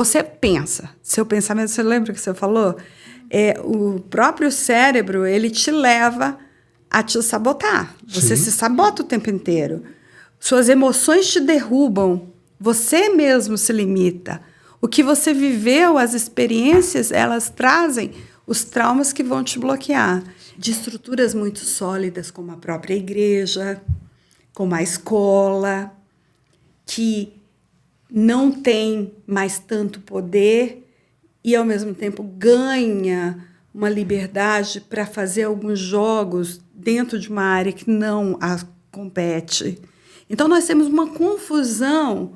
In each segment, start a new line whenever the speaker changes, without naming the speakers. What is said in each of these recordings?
Você pensa, seu pensamento, você lembra que você falou? O próprio cérebro, ele te leva a te sabotar. Você se sabota o tempo inteiro. Suas emoções te derrubam. Você mesmo se limita. O que você viveu, as experiências, elas trazem os traumas que vão te bloquear. De estruturas muito sólidas, como a própria igreja, como a escola, que não tem mais tanto poder e, ao mesmo tempo, ganha uma liberdade para fazer alguns jogos dentro de uma área que não a compete. Então, nós temos uma confusão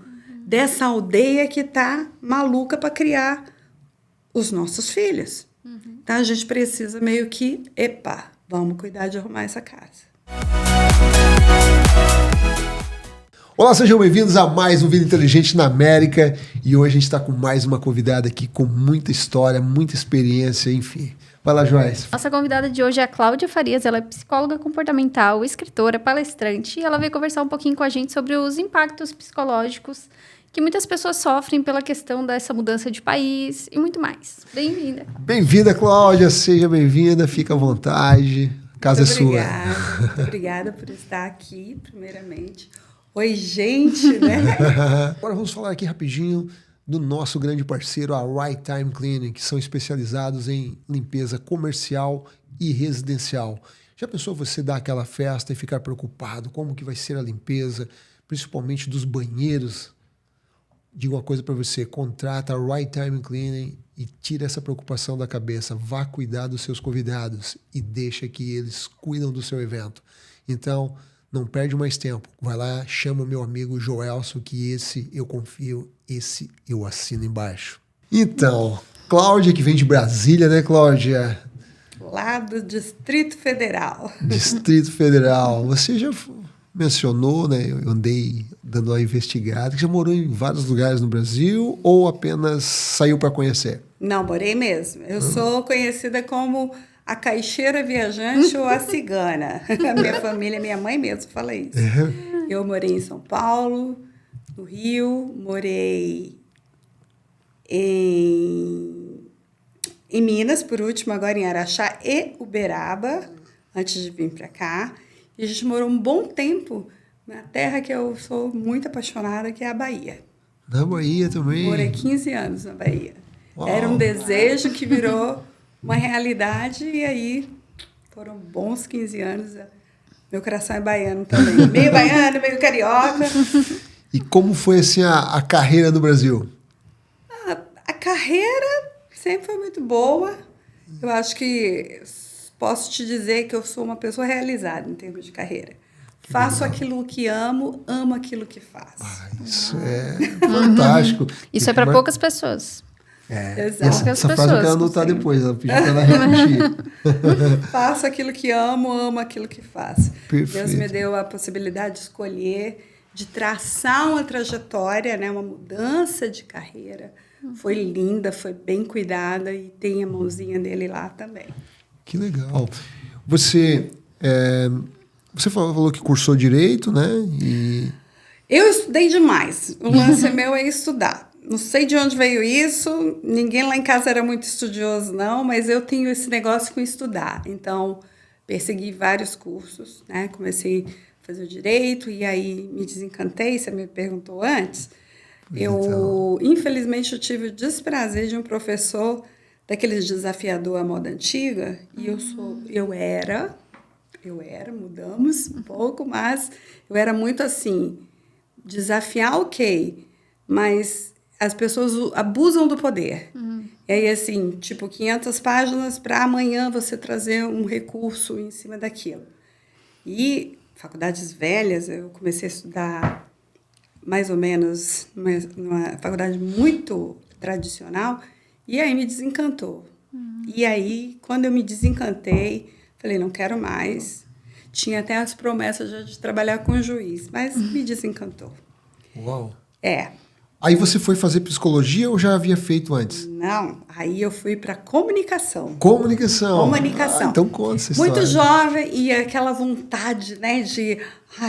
dessa aldeia que está maluca para criar os nossos filhos. Então, a gente precisa meio que, vamos cuidar de arrumar essa casa.
Olá, sejam bem-vindos a mais um Vida Inteligente na América. E hoje a gente está com mais uma convidada aqui com muita história, muita experiência, enfim. Vai lá, Joyce.
Nossa convidada de hoje é a Cláudia Farias. Ela é psicóloga comportamental, escritora, palestrante. E ela veio conversar um pouquinho com a gente sobre os impactos psicológicos que muitas pessoas sofrem pela questão dessa mudança de país e muito mais. Bem-vinda.
Bem-vinda, Cláudia. Seja bem-vinda. Fica à vontade. A casa é sua.
Muito obrigada por estar aqui, primeiramente. Oi, gente, né?
Agora vamos falar aqui rapidinho do nosso grande parceiro, a Right Time Cleaning, que são especializados em limpeza comercial e residencial. Já pensou você dar aquela festa e ficar preocupado como que vai ser a limpeza, principalmente dos banheiros? Digo uma coisa para você, contrata a Right Time Cleaning e tira essa preocupação da cabeça. Vá cuidar dos seus convidados e deixa que eles cuidam do seu evento. Então, não perde mais tempo. Vai lá, chama o meu amigo Joelson, que esse eu confio, esse eu assino embaixo. Então, Cláudia, que vem de Brasília, né, Cláudia?
Lá do Distrito Federal.
Distrito Federal. Você já mencionou, né? Eu andei dando uma investigada, que já morou em vários lugares no Brasil ou apenas saiu para conhecer?
Não, morei mesmo. Eu sou conhecida como a caixeira viajante ou a cigana. A minha família, minha mãe mesmo fala isso. Eu morei em São Paulo, no Rio, morei em Minas, por último, agora em Araxá e Uberaba, antes de vir para cá. E a gente morou um bom tempo na terra que eu sou muito apaixonada, que é a Bahia.
Na Bahia também?
Morei 15 anos na Bahia.
Uau.
Era um desejo que virou uma realidade e aí foram bons 15 anos. Meu coração é baiano também. Meio baiano, meio carioca.
E como foi assim a carreira no Brasil?
A carreira sempre foi muito boa. Eu acho que posso te dizer que eu sou uma pessoa realizada em termos de carreira. Faço aquilo que amo aquilo que faço.
Isso é fantástico.
Isso é para poucas pessoas.
Exato.
Essa frase eu quero anotar depois, ela pediu para ela repetir.
Faço aquilo que amo aquilo que faço.
Perfeito.
Deus me deu a possibilidade de escolher, de traçar uma trajetória, né, uma mudança de carreira. Foi linda, foi bem cuidada e tem a mãozinha dele lá também.
Que legal. Você falou que cursou Direito, né?
Eu estudei demais. O lance meu é estudar. Não sei de onde veio isso, ninguém lá em casa era muito estudioso, não, mas eu tenho esse negócio com estudar. Então, persegui vários cursos, né? Comecei a fazer o Direito e aí me desencantei, você me perguntou antes. Infelizmente, eu tive o desprazer de um professor daqueles desafiador à moda antiga, e mudamos um pouco, mas eu era muito assim, desafiar, ok, mas as pessoas abusam do poder. E aí, assim, tipo, 500 páginas para amanhã você trazer um recurso em cima daquilo. E faculdades velhas, eu comecei a estudar mais ou menos numa faculdade muito tradicional, e aí me desencantou. E aí, quando eu me desencantei, falei, não quero mais. Tinha até as promessas já de trabalhar com o juiz, mas me desencantou.
Uau!
Aí
você foi fazer psicologia ou já havia feito antes?
Não, aí eu fui para comunicação.
Comunicação. Então conta essa história.
Muito jovem e aquela vontade, né, de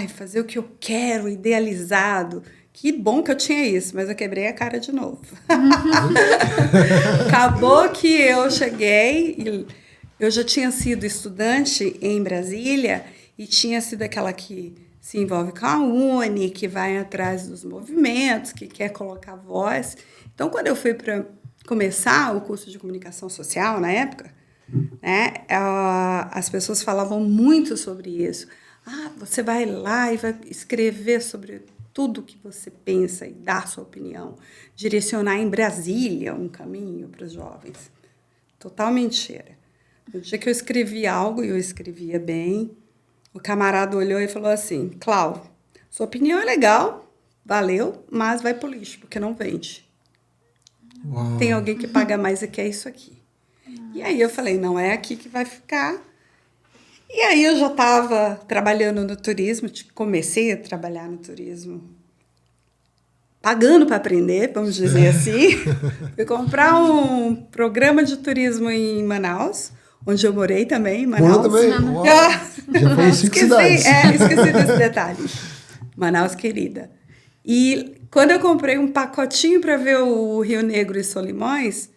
fazer o que eu quero, idealizado. Que bom que eu tinha isso, mas eu quebrei a cara de novo. Acabou que eu cheguei, e eu já tinha sido estudante em Brasília e tinha sido aquela que se envolve com a Uni, que vai atrás dos movimentos, que quer colocar voz. Então, quando eu fui para começar o curso de comunicação social, na época, né, as pessoas falavam muito sobre isso. Você vai lá e vai escrever sobre tudo que você pensa e dar sua opinião. Direcionar em Brasília um caminho para os jovens. Total mentira. No dia que eu escrevi algo, e eu escrevia bem, o camarada olhou e falou assim: Cláudio, sua opinião é legal, valeu, mas vai pro lixo, porque não vende.
Uau.
Tem alguém que paga mais e quer isso aqui. E aí eu falei, não é aqui que vai ficar. E aí eu já estava trabalhando no turismo, comecei a trabalhar no turismo, pagando para aprender, vamos dizer assim. Fui comprar um programa de turismo em Manaus, onde eu morei também, em Manaus.
Também? Uau. Já foi em 5 cidades.
Esqueci desse detalhe. Manaus, querida. E quando eu comprei um pacotinho para ver o Rio Negro e Solimões,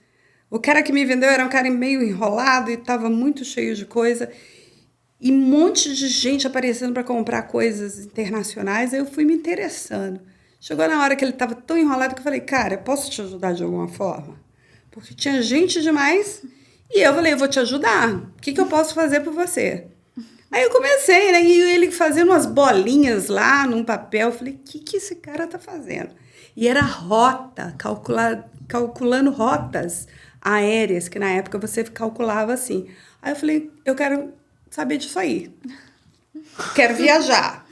o cara que me vendeu era um cara meio enrolado e estava muito cheio de coisa. E um monte de gente aparecendo para comprar coisas internacionais. Aí eu fui me interessando. Chegou na hora que ele estava tão enrolado que eu falei, cara, posso te ajudar de alguma forma? Porque tinha gente demais. E eu falei, eu vou te ajudar. O que eu posso fazer por você? Aí eu comecei, né? E ele fazendo umas bolinhas lá num papel. Eu falei, o que esse cara tá fazendo? E era rota, calculando rotas aéreas, que na época você calculava assim. Aí eu falei, eu quero saber disso aí. Quero viajar.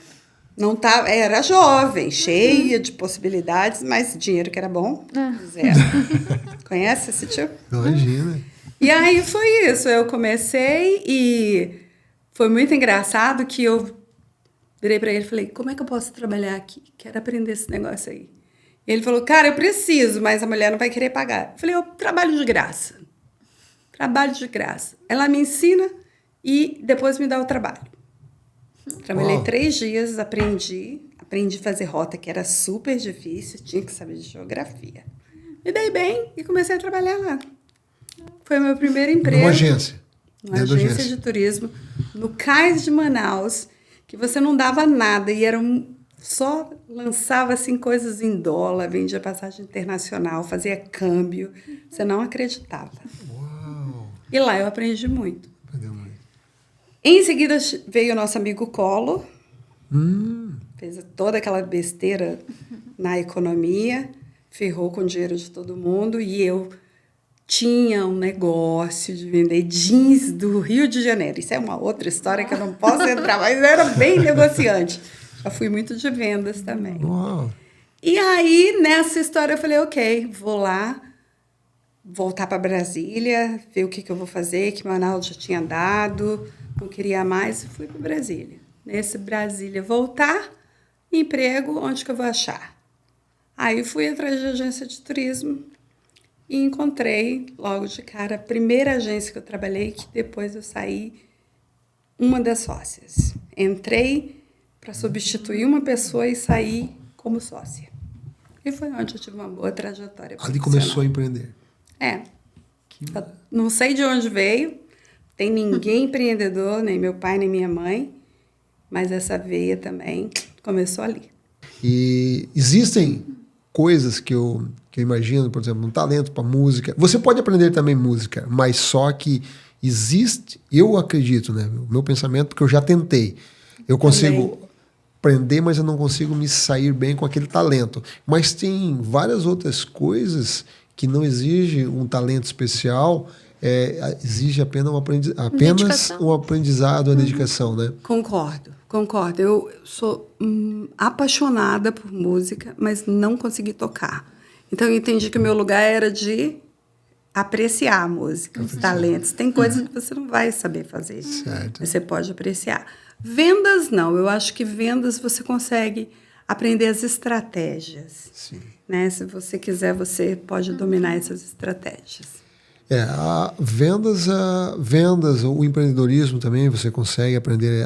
Não tá, era jovem, cheia de possibilidades, mas dinheiro que era bom, zero. Conhece esse tipo?
Imagina.
E aí foi isso, eu comecei e foi muito engraçado que eu virei para ele e falei, como é que eu posso trabalhar aqui? Quero aprender esse negócio aí. E ele falou, cara, eu preciso, mas a mulher não vai querer pagar. Eu falei, eu trabalho de graça. Trabalho de graça. Ela me ensina e depois me dá o trabalho. Trabalhei 3 dias, aprendi a fazer rota, que era super difícil, tinha que saber de geografia. Me dei bem e comecei a trabalhar lá. Foi o meu primeiro emprego.
Numa agência.
Uma agência de turismo, no Cais de Manaus, que você não dava nada e só lançava assim, coisas em dólar, vendia passagem internacional, fazia câmbio. Você não acreditava.
Uau.
E lá eu aprendi muito.
Aprendeu muito.
Em seguida veio o nosso amigo Collor, fez toda aquela besteira na economia, ferrou com o dinheiro de todo mundo e eu tinha um negócio de vender jeans do Rio de Janeiro. Isso é uma outra história que eu não posso entrar, mas eu era bem negociante. Já fui muito de vendas também.
Uau.
E aí, nessa história, eu falei, ok, vou lá, voltar para Brasília, ver o que eu vou fazer, que Manaus já tinha dado, não queria mais, e fui para Brasília. Nesse Brasília, voltar, emprego, onde que eu vou achar? Aí fui atrás de agência de turismo e encontrei logo de cara a primeira agência que eu trabalhei, que depois eu saí uma das sócias. Entrei para substituir uma pessoa e saí como sócia. E foi onde eu tive uma boa trajetória
Ali
profissional.
começou a empreender.
Eu não sei de onde veio, tem ninguém empreendedor, nem meu pai, nem minha mãe, mas essa veia também começou ali.
E existem coisas que eu imagino, por exemplo, um talento para música. Você pode aprender também música, mas só que existe, eu acredito, né? O meu pensamento, porque eu já tentei. Eu consigo aprender, mas eu não consigo me sair bem com aquele talento. Mas tem várias outras coisas que não exigem um talento especial, exige apenas um aprendizado, uma dedicação, né?
Concordo. Eu sou apaixonada por música, mas não consegui tocar. Então, eu entendi que o meu lugar era de apreciar a música, os talentos. Tem coisas que você não vai saber fazer,
certo.
mas você pode apreciar. Vendas, não. Eu acho que vendas você consegue aprender as estratégias.
Sim.
Né? Se você quiser, você pode dominar essas estratégias.
Vendas, o empreendedorismo também, você consegue aprender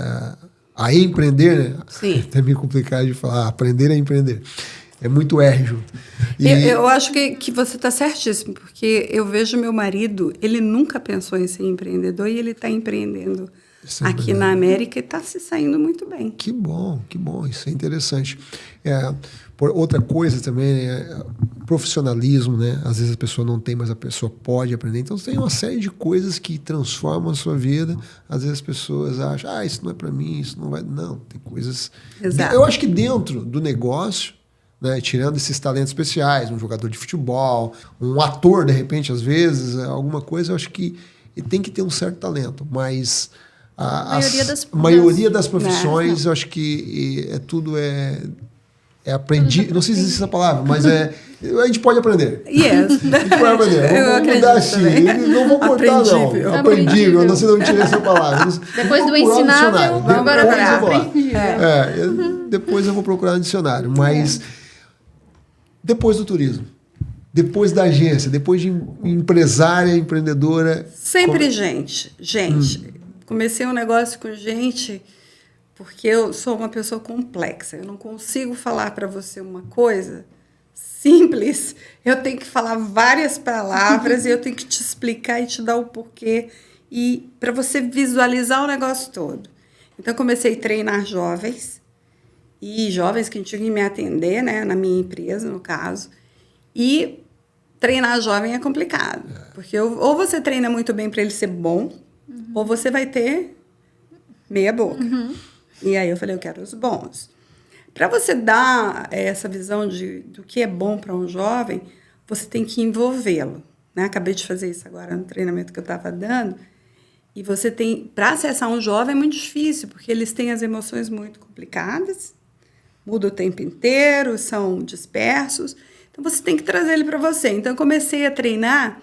a empreender, né?
Sim.
É meio complicado de falar, aprender a empreender. É muito R junto.
Eu acho que você está certíssimo, porque eu vejo meu marido, ele nunca pensou em ser empreendedor e ele está empreendendo aqui na América e está se saindo muito bem.
Que bom, isso é interessante. Outra coisa também, profissionalismo, né? Às vezes a pessoa não tem, mas a pessoa pode aprender. Então tem uma série de coisas que transformam a sua vida. Às vezes as pessoas acham, isso não é para mim, isso não vai. Não, tem coisas.
Exato.
Eu acho que dentro do negócio, né, tirando esses talentos especiais, um jogador de futebol, um ator, de repente, às vezes, alguma coisa, eu acho que tem que ter um certo talento, mas a maioria das profissões, eu acho que tudo é aprendido, não sei se existe essa palavra, mas a gente pode aprender.
Yes.
A gente pode aprender. Vamos mudar assim. Não vou cortar, não. Aprendível. Não sei de onde tirei essa palavra.
Depois do ensinável, agora vai aprendível.
Depois eu vou procurar no dicionário. Mas depois do turismo, depois da agência, depois de empresária, empreendedora...
Sempre gente. Comecei um negócio com gente... Porque eu sou uma pessoa complexa. Eu não consigo falar para você uma coisa simples. Eu tenho que falar várias palavras e eu tenho que te explicar e te dar o porquê. E para você visualizar o negócio todo. Então, eu comecei a treinar jovens. E jovens que tinham que me atender, né, na minha empresa, no caso. E treinar jovem é complicado. Porque ou você treina muito bem para ele ser bom, ou você vai ter meia boca. E aí eu falei, eu quero os bons. Para você dar essa visão do que é bom para um jovem, você tem que envolvê-lo. Né? Acabei de fazer isso agora no treinamento que eu estava dando. E você tem... Para acessar um jovem é muito difícil, porque eles têm as emoções muito complicadas, muda o tempo inteiro, são dispersos. Então, você tem que trazer ele para você. Então, eu comecei a treinar,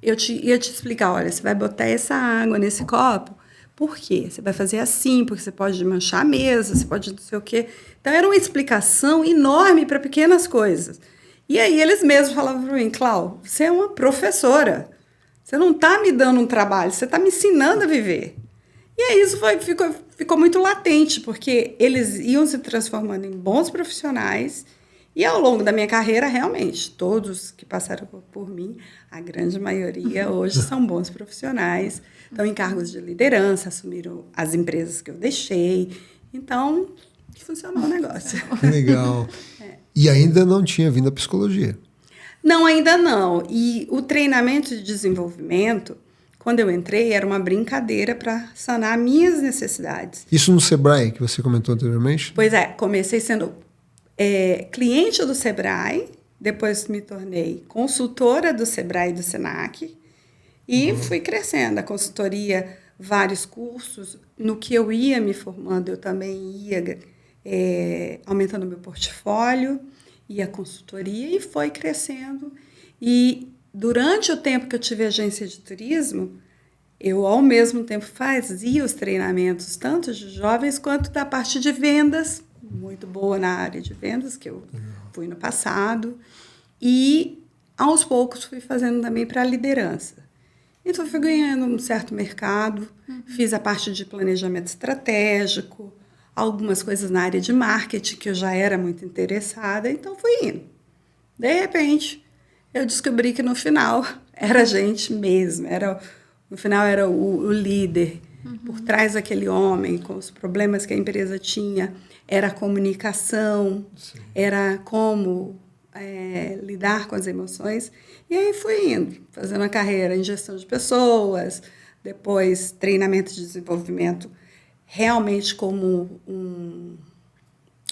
ia te explicar, olha, você vai botar essa água nesse copo. Por quê? Você vai fazer assim, porque você pode manchar a mesa, você pode não sei o quê. Então, era uma explicação enorme para pequenas coisas. E aí, eles mesmos falavam para mim, Clau, você é uma professora. Você não está me dando um trabalho, você está me ensinando a viver. E aí, isso ficou muito latente, porque eles iam se transformando em bons profissionais. E, ao longo da minha carreira, realmente, todos que passaram por mim, a grande maioria hoje são bons profissionais, estão em cargos de liderança, assumiram as empresas que eu deixei. Então, funcionou o negócio.
Que legal. E ainda não tinha vindo a psicologia?
Não, ainda não. E o treinamento de desenvolvimento, quando eu entrei, era uma brincadeira para sanar minhas necessidades.
Isso no Sebrae, que você comentou anteriormente?
Pois é, comecei sendo cliente do Sebrae, depois me tornei consultora do Sebrae e do Senac, e fui crescendo. A consultoria, vários cursos. No que eu ia me formando, eu também ia aumentando meu portfólio, e a consultoria, e foi crescendo. E durante o tempo que eu tive agência de turismo, eu, ao mesmo tempo, fazia os treinamentos, tanto de jovens quanto da parte de vendas, muito boa na área de vendas, que eu fui no passado, e, aos poucos, fui fazendo também para a liderança. Então, fui ganhando um certo mercado, fiz a parte de planejamento estratégico, algumas coisas na área de marketing, que eu já era muito interessada, então fui indo. De repente, eu descobri que no final era a gente mesmo, no final era o líder, por trás daquele homem, com os problemas que a empresa tinha, era a comunicação, era como lidar com as emoções. E aí fui indo, fazendo a carreira em gestão de pessoas, depois treinamento de desenvolvimento, realmente como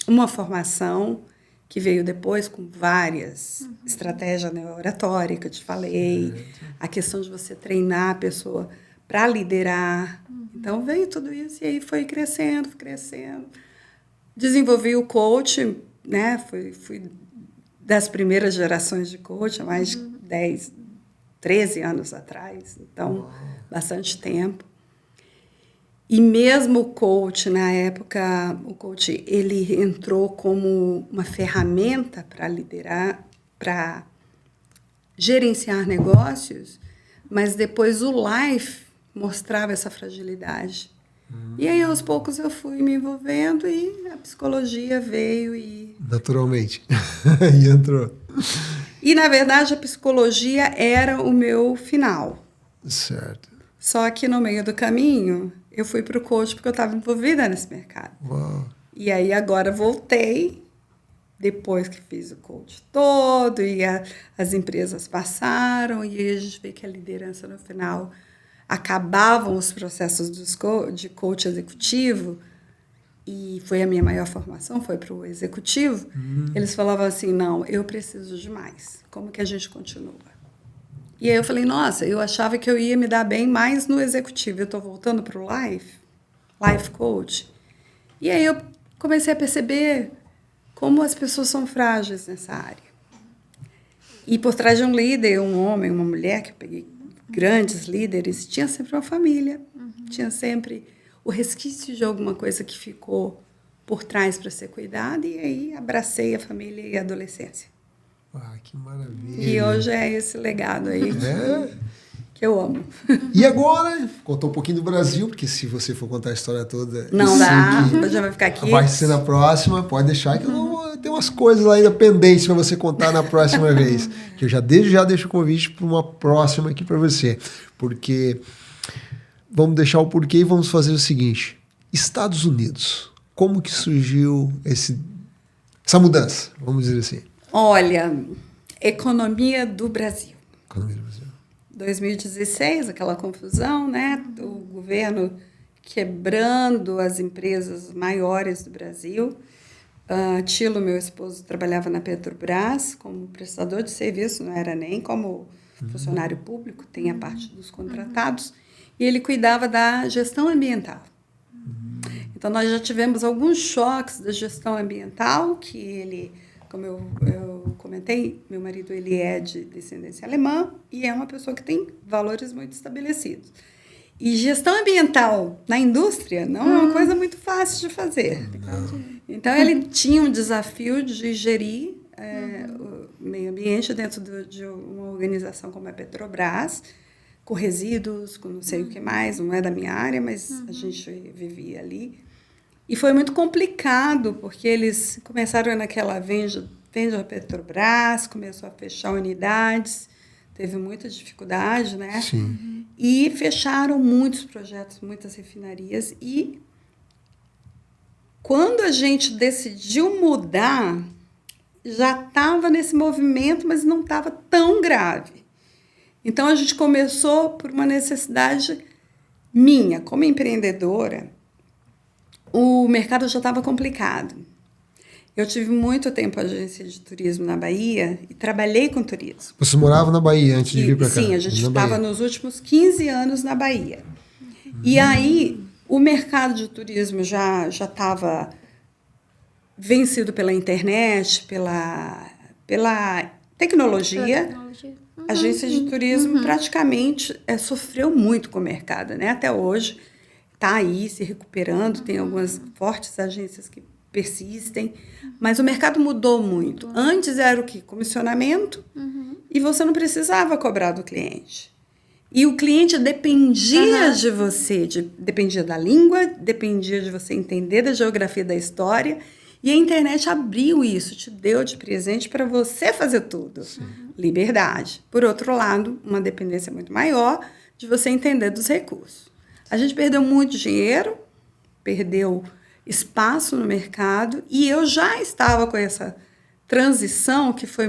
uma formação que veio depois com várias estratégias, né, oratória que eu te falei, a questão de você treinar a pessoa para liderar. Então, veio tudo isso e aí foi crescendo. Desenvolvi o coach, né, fui das primeiras gerações de coach, há mais de 10, 13 anos atrás, então, bastante tempo. E mesmo o coach, na época, ele entrou como uma ferramenta para liderar, para gerenciar negócios, mas depois o Life mostrava essa fragilidade. E aí, aos poucos, eu fui me envolvendo e a psicologia veio e
Naturalmente. E entrou.
E, na verdade, a psicologia era o meu final.
Certo.
Só que no meio do caminho, eu fui para o coach porque eu estava envolvida nesse mercado.
Uau.
E aí agora voltei, depois que fiz o coach todo, e as empresas passaram, e aí a gente vê que a liderança no final acabavam os processos de coach executivo, e foi a minha maior formação, foi para o executivo. Eles falavam assim, não, eu preciso de mais. Como que a gente continua? E aí eu falei, nossa, eu achava que eu ia me dar bem mais no executivo. Eu estou voltando para o life coach. E aí eu comecei a perceber como as pessoas são frágeis nessa área. E por trás de um líder, um homem, uma mulher, que eu peguei grandes líderes, tinha sempre uma família, tinha sempre o resquício de alguma coisa que ficou por trás para ser cuidada, e aí abracei a família e a adolescência.
Ah, que maravilha.
E hoje é esse legado aí que eu amo.
E agora, contou um pouquinho do Brasil, porque se você for contar a história toda...
Não dá, já vai ficar aqui.
Vai ser na próxima, pode deixar que eu não vou ter umas coisas lá ainda pendentes para você contar na próxima vez. Que eu desde já deixo o convite para uma próxima aqui para você. Porque vamos deixar o porquê e vamos fazer o seguinte. Estados Unidos, como que surgiu essa mudança, vamos dizer assim?
Olha, economia do Brasil.
Economia do Brasil.
2016, aquela confusão, né? O governo quebrando as empresas maiores do Brasil. Tilo, meu esposo, trabalhava na Petrobras como prestador de serviço, não era nem como funcionário público, tem a parte dos contratados, e ele cuidava da gestão ambiental. Então, nós já tivemos alguns choques da gestão ambiental, que ele, como eu comentei, meu marido ele é de descendência alemã e é uma pessoa que tem valores muito estabelecidos. E gestão ambiental na indústria não é uma coisa muito fácil de fazer. Então, ele tinha um desafio de gerir o meio ambiente dentro de uma organização como a Petrobras, com resíduos, com não sei o que mais, não é da minha área, mas a gente vivia ali. E foi muito complicado, porque eles começaram naquela venda a Petrobras, começou a fechar unidades, teve muita dificuldade, né?
Sim.
E fecharam muitos projetos, muitas refinarias. E quando a gente decidiu mudar, já estava nesse movimento, mas não estava tão grave. Então, a gente começou por uma necessidade minha, como empreendedora. O mercado já estava complicado. Eu tive muito tempo agência de turismo na Bahia e trabalhei com turismo.
Você morava na Bahia antes de vir para cá?
Sim, a gente estava nos últimos 15 anos na Bahia. E aí, o mercado de turismo já estava vencido pela internet, pela tecnologia. A agência de turismo praticamente sofreu muito com o mercado, né? Até hoje está aí se recuperando, tem algumas fortes agências que persistem, mas o mercado mudou muito. Antes era o quê? Comissionamento, e você não precisava cobrar do cliente. E o cliente dependia de você, dependia da língua, dependia de você entender da geografia da história, e a internet abriu isso, te deu de presente para você fazer tudo. Liberdade. Por outro lado, uma dependência muito maior de você entender dos recursos. A gente perdeu muito dinheiro, perdeu espaço no mercado, e eu já estava com essa transição que foi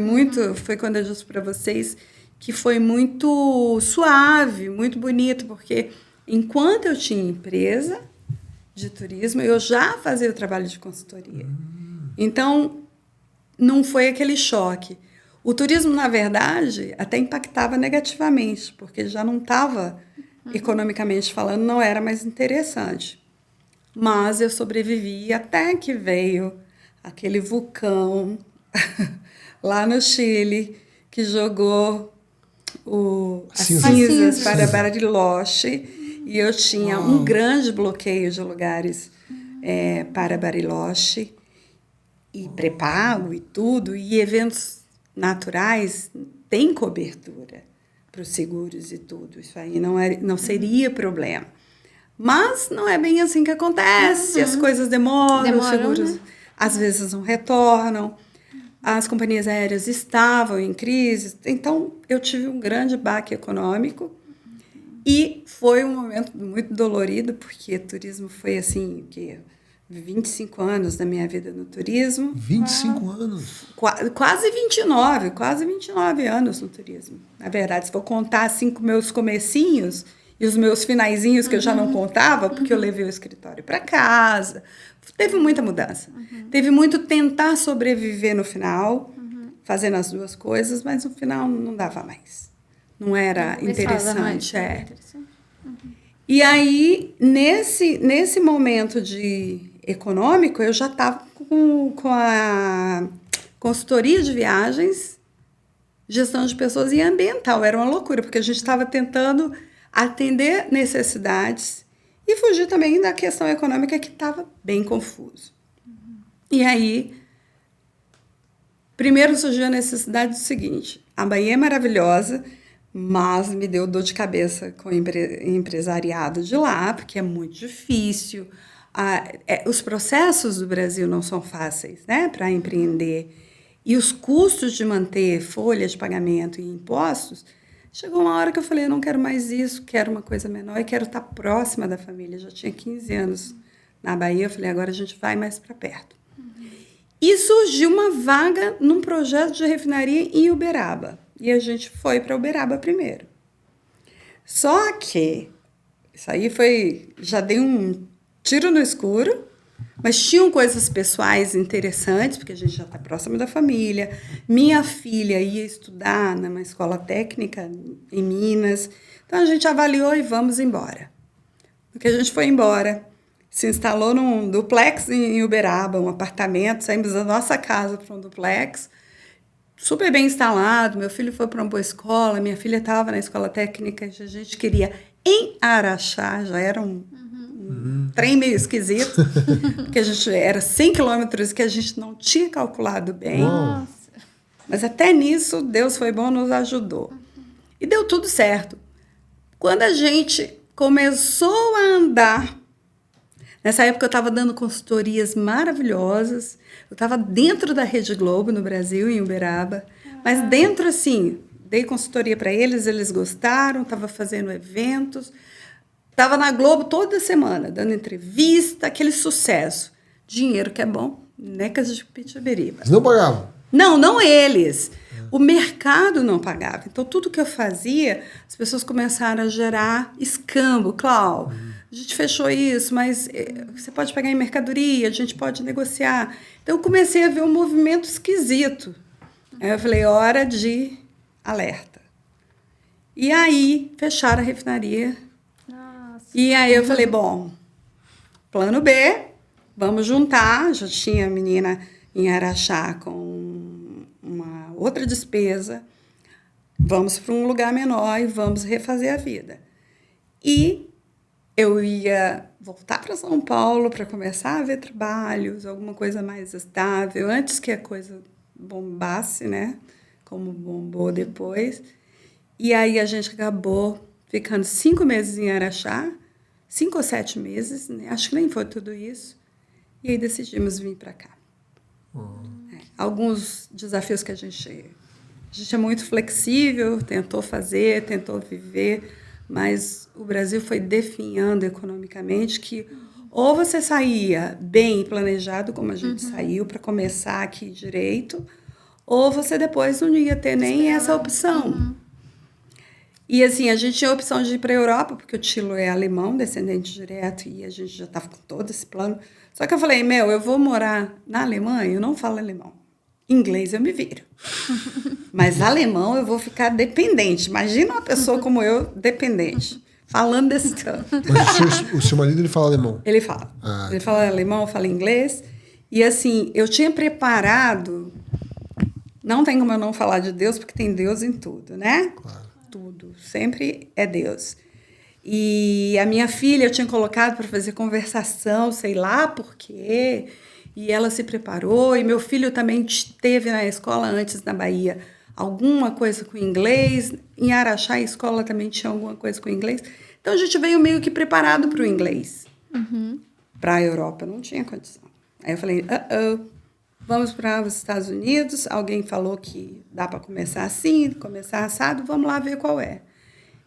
quando eu disse para vocês que foi muito suave, muito bonito, porque enquanto eu tinha empresa de turismo, eu já fazia o trabalho de consultoria. Então, não foi aquele choque. O turismo, na verdade, até impactava negativamente, porque já não estava, economicamente falando, não era mais interessante. Mas eu sobrevivi até que veio aquele vulcão lá no Chile, que jogou as cinzas para Bariloche, e eu tinha um grande bloqueio de lugares para Bariloche, e pré-pago e tudo, e eventos naturais têm cobertura para os seguros e tudo. Isso aí não seria problema. Mas não é bem assim que acontece, as coisas demoram, os seguros às vezes não retornam, as companhias aéreas estavam em crise. Então, eu tive um grande baque econômico e foi um momento muito dolorido, porque turismo foi assim, que 25 anos da minha vida no turismo.
25 anos?
Quase 29 anos no turismo. Na verdade, se for contar assim com meus comecinhos e os meus finaizinhos que eu já não contava, porque eu levei o escritório para casa. Teve muita mudança. Teve muito tentar sobreviver no final, fazendo as duas coisas, mas no final não dava mais. Não era interessante. E aí, nesse momento econômico, eu já estava com a consultoria de viagens, gestão de pessoas e ambiental. Era uma loucura, porque a gente estava tentando atender necessidades e fugir também da questão econômica, que estava bem confuso. E aí, primeiro surgiu a necessidade do seguinte: a Bahia é maravilhosa, mas me deu dor de cabeça com o empresariado de lá, porque é muito difícil. Os processos do Brasil não são fáceis, né, para empreender. E os custos de manter folha de pagamento e impostos. Chegou uma hora que eu falei, eu não quero mais isso, quero uma coisa menor e quero estar próxima da família. Já tinha 15 anos na Bahia, eu falei, agora a gente vai mais para perto. E surgiu uma vaga num projeto de refinaria em Uberaba. E a gente foi para Uberaba primeiro. Só que, isso aí já dei um tiro no escuro, mas tinham coisas pessoais interessantes, porque a gente já está próximo da família. Minha filha ia estudar numa escola técnica em Minas. Então, a gente avaliou e vamos embora. Porque a gente foi embora, se instalou num duplex em Uberaba, um apartamento, saímos da nossa casa para um duplex, super bem instalado. Meu filho foi para uma boa escola, minha filha estava na escola técnica, a gente queria em Araxá, já era um trem meio esquisito, porque a gente era 100 quilômetros que a gente não tinha calculado bem.
Nossa.
Mas até nisso, Deus foi bom, nos ajudou. E deu tudo certo. Quando a gente começou a andar, nessa época eu estava dando consultorias maravilhosas, eu estava dentro da Rede Globo no Brasil, em Uberaba, mas dentro assim, dei consultoria para eles gostaram, estava fazendo eventos, estava na Globo toda semana, dando entrevista, aquele sucesso. Dinheiro que é bom, necas de Pitibiriba.
Eles não pagavam?
Não eles. O mercado não pagava. Então, tudo que eu fazia, as pessoas começaram a gerar escambo. Cláudio, a gente fechou isso, mas você pode pagar em mercadoria, a gente pode negociar. Então, eu comecei a ver um movimento esquisito. Aí eu falei, hora de alerta. E aí, fecharam a refinaria. E aí eu falei, bom, plano B, vamos juntar. Já tinha a menina em Araxá com uma outra despesa. Vamos para um lugar menor e vamos refazer a vida. E eu ia voltar para São Paulo para começar a ver trabalhos, alguma coisa mais estável, antes que a coisa bombasse, né? Como bombou depois. E aí a gente acabou ficando 5 meses em Araxá, 5 ou 7 meses, né? Acho que nem foi tudo isso. E aí decidimos vir para cá. Alguns desafios que a gente é muito flexível, tentou fazer, tentou viver, mas o Brasil foi definhando economicamente que ou você saía bem planejado, como a gente saiu, para começar aqui direito, ou você depois não ia ter nem essa opção. E assim, a gente tinha a opção de ir para a Europa, porque o Tilo é alemão, descendente direto, e a gente já estava com todo esse plano. Só que eu falei, eu vou morar na Alemanha, eu não falo alemão. Inglês eu me viro. Mas alemão eu vou ficar dependente. Imagina uma pessoa como eu, dependente, falando desse tanto.
Mas o seu marido, ele fala alemão?
Ele fala. Ele fala alemão, fala inglês. E assim, eu tinha preparado... Não tem como eu não falar de Deus, porque tem Deus em tudo, né?
Claro.
Tudo. Sempre é Deus. E a minha filha eu tinha colocado para fazer conversação, sei lá por quê. E ela se preparou. E meu filho também teve na escola antes, na Bahia, alguma coisa com inglês. Em Araxá, a escola também tinha alguma coisa com inglês. Então, a gente veio meio que preparado para o inglês. Para a Europa, não tinha condição. Aí eu falei, vamos para os Estados Unidos, alguém falou que dá para começar assim, começar assado, vamos lá ver qual é.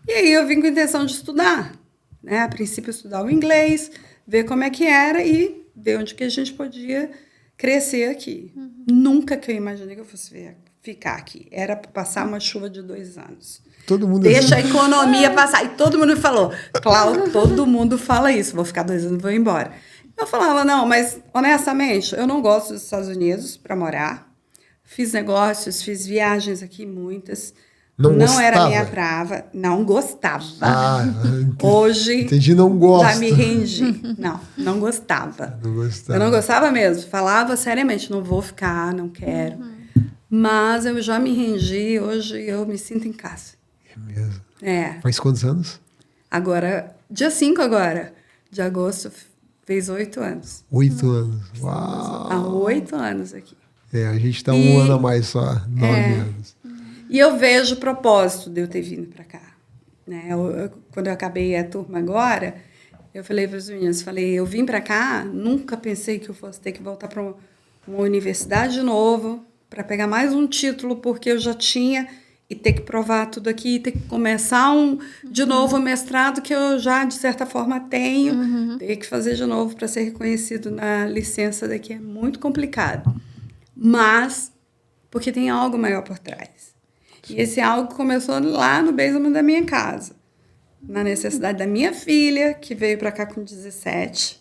E aí eu vim com a intenção de estudar, né? A princípio estudar o inglês, ver como é que era e ver onde que a gente podia crescer aqui. Nunca que eu imaginei que eu fosse ficar aqui. Era para passar uma chuva de 2 anos.
Todo mundo
Deixa a economia passar. E todo mundo falou, Cláudia, todo mundo fala isso, vou ficar 2 anos, vou embora. Eu falava, não, mas honestamente, eu não gosto dos Estados Unidos para morar. Fiz negócios, fiz viagens aqui, muitas. Não era minha prava, não gostava. Hoje,
entendi, não gosto.
Já me rendi. Não gostava.
Não gostava.
Eu não gostava mesmo. Falava seriamente, não vou ficar, não quero. Mas eu já me rendi, hoje eu me sinto em casa.
É mesmo?
É.
Faz quantos anos?
Agora, dia 5 agora, de agosto, fez 8 anos.
8 anos. Uau!
Há 8 anos aqui.
A gente está 1 ano a mais só, 9 anos.
E eu vejo o propósito de eu ter vindo para cá. Né? Quando eu acabei a turma agora, eu falei para os meninos, eu vim para cá, nunca pensei que eu fosse ter que voltar para uma universidade de novo, para pegar mais um título, porque eu já tinha, e ter que provar tudo aqui, ter que começar de novo o mestrado, que eu já, de certa forma, tenho, ter que fazer de novo para ser reconhecido na licença daqui é muito complicado. Mas, porque tem algo maior por trás. E esse algo começou lá no basement da minha casa, na necessidade da minha filha, que veio para cá com 17,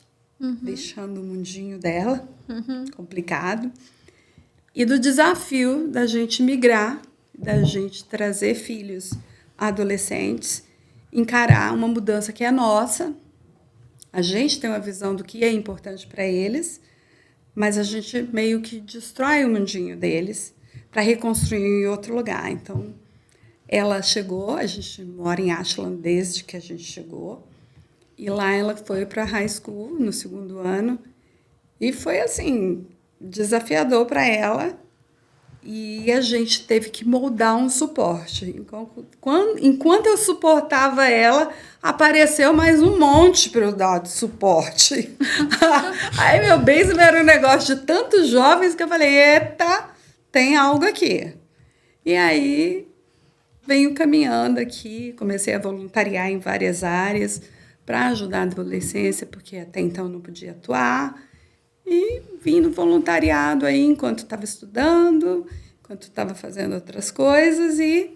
deixando o mundinho dela, complicado, e do desafio da gente migrar, da gente trazer filhos adolescentes, encarar uma mudança que é nossa. A gente tem uma visão do que é importante para eles, mas a gente meio que destrói o mundinho deles para reconstruir em outro lugar. Então, ela chegou, a gente mora em Ashland desde que a gente chegou, e lá ela foi para a high school no 2º ano, e foi assim, desafiador para ela, e a gente teve que moldar um suporte. Enquanto eu suportava ela, apareceu mais um monte para eu dar de suporte. Aí meu basement era um negócio de tantos jovens que eu falei, eita, tem algo aqui. E aí venho caminhando aqui, comecei a voluntariar em várias áreas para ajudar a adolescência, porque até então não podia atuar. E vim no voluntariado aí enquanto estava estudando, enquanto estava fazendo outras coisas. E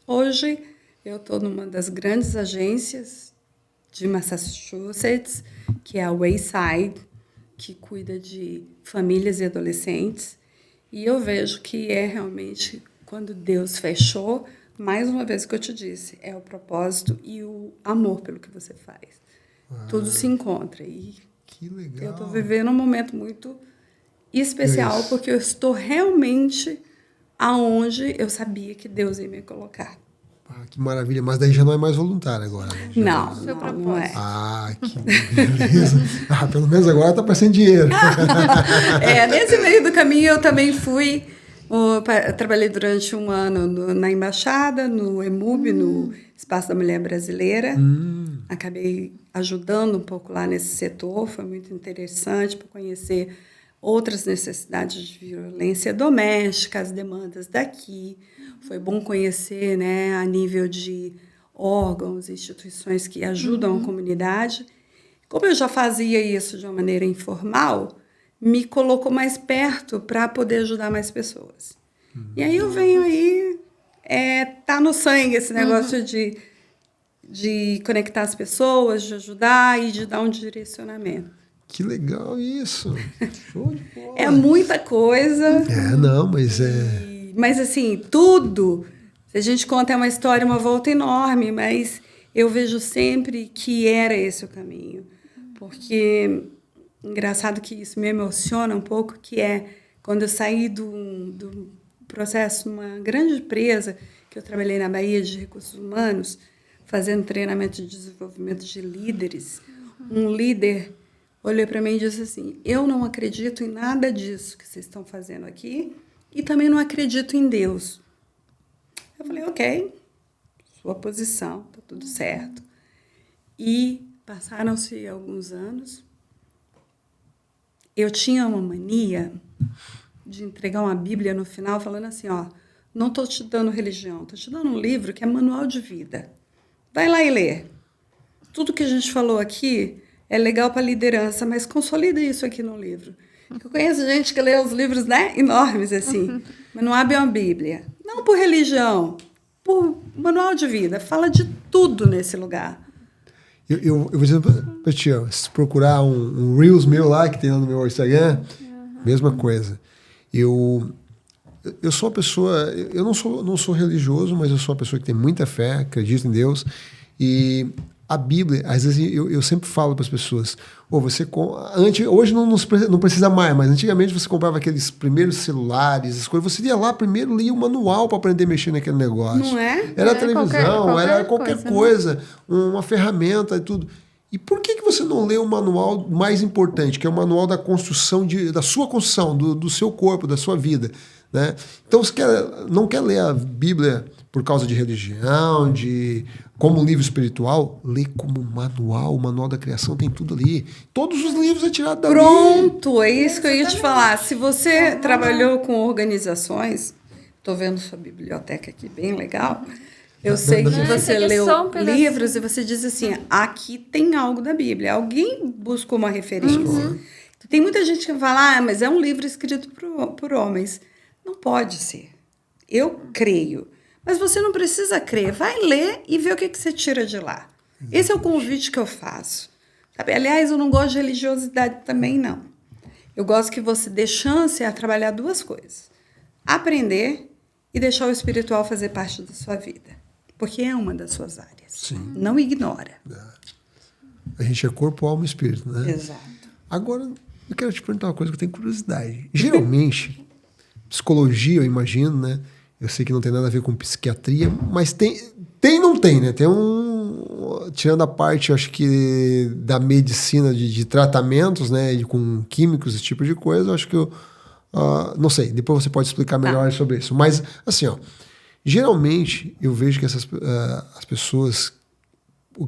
hoje eu estou numa das grandes agências de Massachusetts, que é a Wayside, que cuida de famílias e adolescentes. E eu vejo que é realmente quando Deus fechou, mais uma vez o que eu te disse, é o propósito e o amor pelo que você faz. Tudo se encontra. E
que legal.
eu estou vivendo um momento muito especial, porque eu estou realmente aonde eu sabia que Deus ia me colocar.
Que maravilha. Mas daí já não é mais voluntário agora. Né?
Não é.
Que beleza. Pelo menos agora está aparecendo dinheiro.
Nesse meio do caminho eu também fui... trabalhei durante 1 ano na Embaixada, no EMUB, no Espaço da Mulher Brasileira. Acabei ajudando um pouco lá nesse setor, foi muito interessante para conhecer outras necessidades de violência doméstica, as demandas daqui. Foi bom conhecer, né, a nível de órgãos, instituições que ajudam a comunidade. Como eu já fazia isso de uma maneira informal, me colocou mais perto para poder ajudar mais pessoas. E aí eu venho aí, tá no sangue esse negócio de conectar as pessoas, de ajudar e de dar um direcionamento.
Que legal isso! Show de bola.
É muita coisa.
Mas
assim, tudo, se a gente conta uma história, uma volta enorme, mas eu vejo sempre que era esse o caminho. Porque... engraçado que isso me emociona um pouco, que é quando eu saí do processo numa grande empresa, que eu trabalhei na Bahia de Recursos Humanos, fazendo treinamento de desenvolvimento de líderes. Um líder olhou para mim e disse assim, eu não acredito em nada disso que vocês estão fazendo aqui e também não acredito em Deus. Eu falei, ok, sua posição, está tudo certo. E passaram-se alguns anos. eu tinha uma mania de entregar uma Bíblia no final falando assim, ó, não estou te dando religião, estou te dando um livro que é manual de vida. Vai lá e lê. Tudo que a gente falou aqui é legal para liderança, mas consolida isso aqui no livro. Eu conheço gente que lê os livros, né, enormes assim, mas não abre uma Bíblia. Não por religião, por manual de vida. Fala de tudo nesse lugar.
Eu vou dizer pra ti, se procurar um Reels meu lá, que tem lá no meu Instagram, mesma coisa. Eu sou uma pessoa, eu não sou religioso, mas eu sou uma pessoa que tem muita fé, acredito em Deus. E a Bíblia, às vezes eu sempre falo para as pessoas, hoje não precisa mais, mas antigamente você comprava aqueles primeiros celulares, as coisas, você ia lá primeiro, lia o manual para aprender a mexer naquele negócio.
Não é?
Era televisão, era qualquer coisa,
né?
uma ferramenta e tudo. E por que você não lê o manual mais importante, que é o manual da construção, da sua construção, do seu corpo, da sua vida? Né? Então, você não quer ler a Bíblia por causa de religião, como um livro espiritual, lê como manual, o manual da criação tem tudo ali. Todos os livros é tirado dali.
Pronto, é isso que eu ia te falar. Se você trabalhou com organizações, estou vendo sua biblioteca aqui, bem legal. Eu sei que você leu livros e você diz assim, aqui tem algo da Bíblia. Alguém buscou uma referência. Tem muita gente que fala, mas é um livro escrito por homens. Não pode ser. Eu creio. Mas você não precisa crer. Vai ler e ver o que você tira de lá. Esse é o convite que eu faço. Sabe? Aliás, eu não gosto de religiosidade também, não. Eu gosto que você dê chance a trabalhar duas coisas. Aprender e deixar o espiritual fazer parte da sua vida. Porque é uma das suas áreas.
Sim.
Não ignora.
A gente é corpo, alma e espírito, né?
Exato.
Agora, eu quero te perguntar uma coisa que eu tenho curiosidade. Geralmente, psicologia, eu imagino, né? Eu sei que não tem nada a ver com psiquiatria, mas tem e não tem, né? Tem tirando a parte, acho que, da medicina de tratamentos, né? Com químicos, esse tipo de coisa, eu acho que não sei, depois você pode explicar melhor sobre isso. Mas, assim, geralmente, eu vejo que as pessoas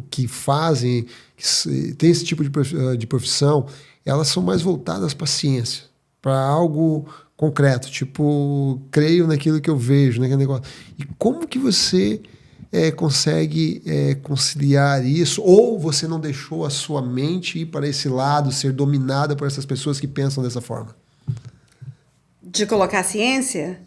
que fazem, que tem esse tipo de profissão, elas são mais voltadas para a ciência, para algo concreto, tipo, creio naquilo que eu vejo, naquele negócio. E como que você consegue conciliar isso? Ou você não deixou a sua mente ir para esse lado, ser dominada por essas pessoas que pensam dessa forma?
De colocar a ciência?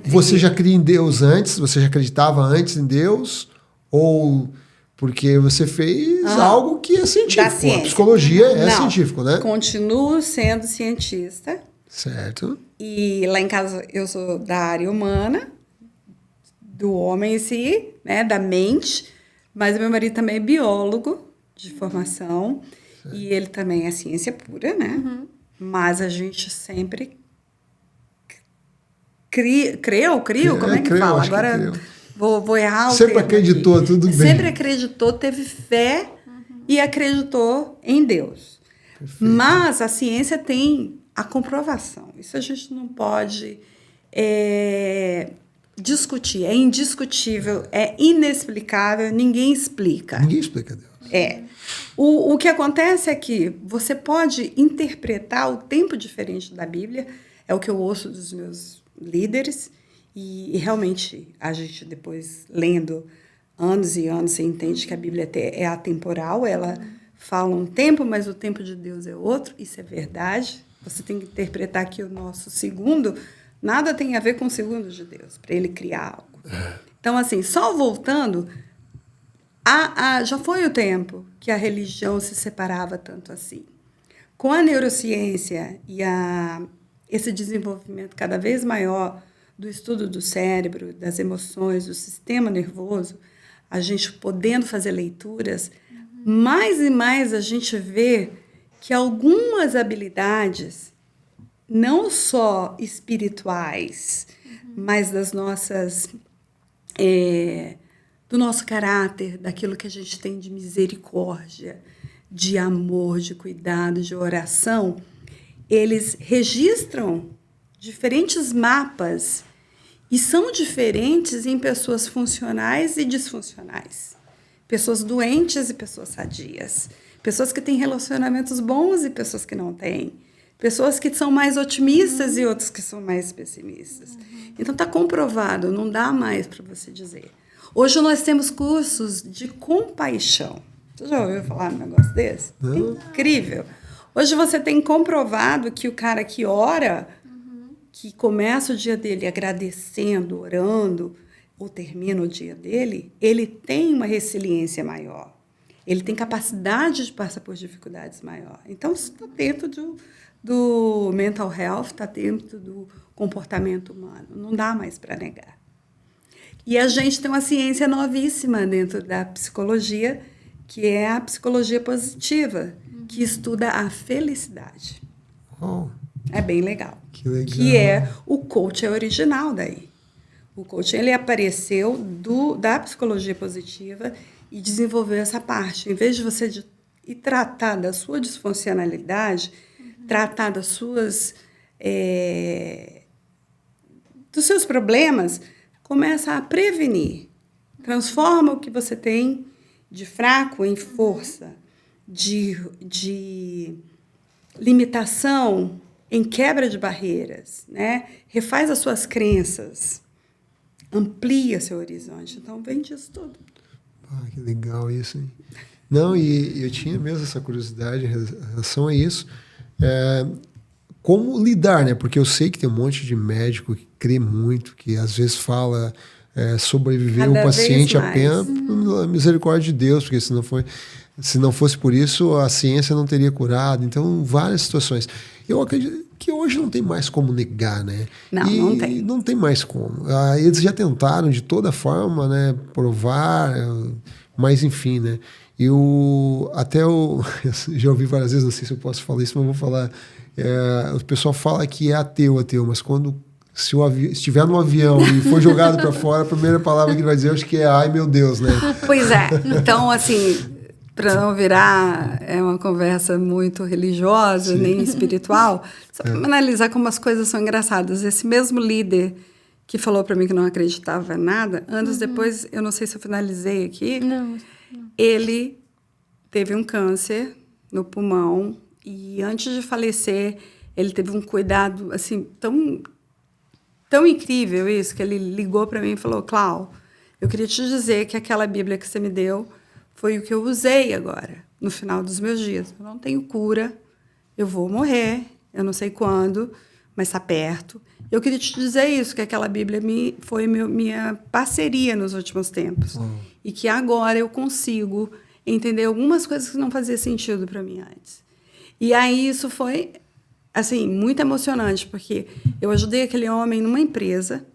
Você já cria em Deus antes? Você já acreditava antes em Deus? Ou porque você fez algo que é científico? A psicologia é científico, né?
Continuo sendo cientista.
Certo.
E lá em casa eu sou da área humana, do homem em si, né, da mente, mas meu marido também é biólogo de formação, certo. E ele também é ciência pura, né? Uhum. Mas a gente sempre creu, como é que fala? Agora vou errar o
sempre acreditou, aqui. Tudo bem.
Sempre acreditou, teve fé e acreditou em Deus. Perfeito. Mas a ciência tem a comprovação. Isso a gente não pode discutir. É indiscutível, é inexplicável, ninguém explica.
Ninguém explica Deus.
O que acontece é que você pode interpretar o tempo diferente da Bíblia, é o que eu ouço dos meus líderes, e realmente a gente depois, lendo anos e anos, você entende que a Bíblia é atemporal, ela fala um tempo, mas o tempo de Deus é outro, isso é verdade. Você tem que interpretar que o nosso segundo nada tem a ver com o segundo de Deus, para ele criar algo. Então, assim, só voltando, já foi o tempo que a religião se separava tanto assim. Com a neurociência e esse desenvolvimento cada vez maior do estudo do cérebro, das emoções, do sistema nervoso, a gente podendo fazer leituras, mais e mais a gente vê que algumas habilidades, não só espirituais, mas das nossas, do nosso caráter, daquilo que a gente tem de misericórdia, de amor, de cuidado, de oração, eles registram diferentes mapas e são diferentes em pessoas funcionais e disfuncionais. pessoas doentes e pessoas sadias, pessoas que têm relacionamentos bons e pessoas que não têm, pessoas que são mais otimistas e outras que são mais pessimistas. Então, está comprovado, não dá mais para você dizer. Hoje nós temos cursos de compaixão. Você já ouviu falar num negócio desse? É incrível. Hoje você tem comprovado que o cara que ora, que começa o dia dele agradecendo, orando, ou termina o dia dele, ele tem uma resiliência maior. Ele tem capacidade de passar por dificuldades maior. Então, isso está dentro do mental health, está dentro do comportamento humano. Não dá mais para negar. E a gente tem uma ciência novíssima dentro da psicologia, que é a psicologia positiva, que estuda a felicidade.
Oh,
é bem legal.
Que legal.
Que é o coaching original daí. O coaching, ele apareceu da psicologia positiva e desenvolveu essa parte. Em vez de você ir tratar da sua disfuncionalidade, tratar das suas, dos seus problemas, começa a prevenir. Transforma o que você tem de fraco em força, de limitação em quebra de barreiras, né? Refaz as suas crenças, amplia seu horizonte. Então, vem disso tudo.
Ah, que legal isso, hein? Não, e eu tinha mesmo essa curiosidade em relação a isso. Como lidar, né? Porque eu sei que tem um monte de médico que crê muito, que às vezes fala sobreviver um paciente apenas pela misericórdia de Deus, porque se não fosse por isso, a ciência não teria curado. Então, várias situações. Eu acredito que hoje não tem mais como negar, né?
Não tem.
Não tem mais como. Eles já tentaram de toda forma, né, provar, mas enfim, né? Eu já ouvi várias vezes, não sei se eu posso falar isso, mas vou falar. O pessoal fala que é ateu, mas se estiver num avião e for jogado para fora, a primeira palavra que ele vai dizer, eu acho que é ai meu Deus, né?
Pois é. Então, assim, para não virar uma conversa muito religiosa, nem espiritual, só para analisar como as coisas são engraçadas. Esse mesmo líder que falou para mim que não acreditava em nada, anos depois, eu não sei se eu finalizei aqui, ele teve um câncer no pulmão e antes de falecer, ele teve um cuidado assim tão incrível isso, que ele ligou para mim e falou: Clau, eu queria te dizer que aquela Bíblia que você me deu foi o que eu usei agora, no final dos meus dias. Eu não tenho cura, eu vou morrer, eu não sei quando, mas está perto. Eu queria te dizer isso, que aquela Bíblia foi minha parceria nos últimos tempos. E que agora eu consigo entender algumas coisas que não faziam sentido para mim antes. E aí isso foi, assim, muito emocionante, porque eu ajudei aquele homem numa empresa,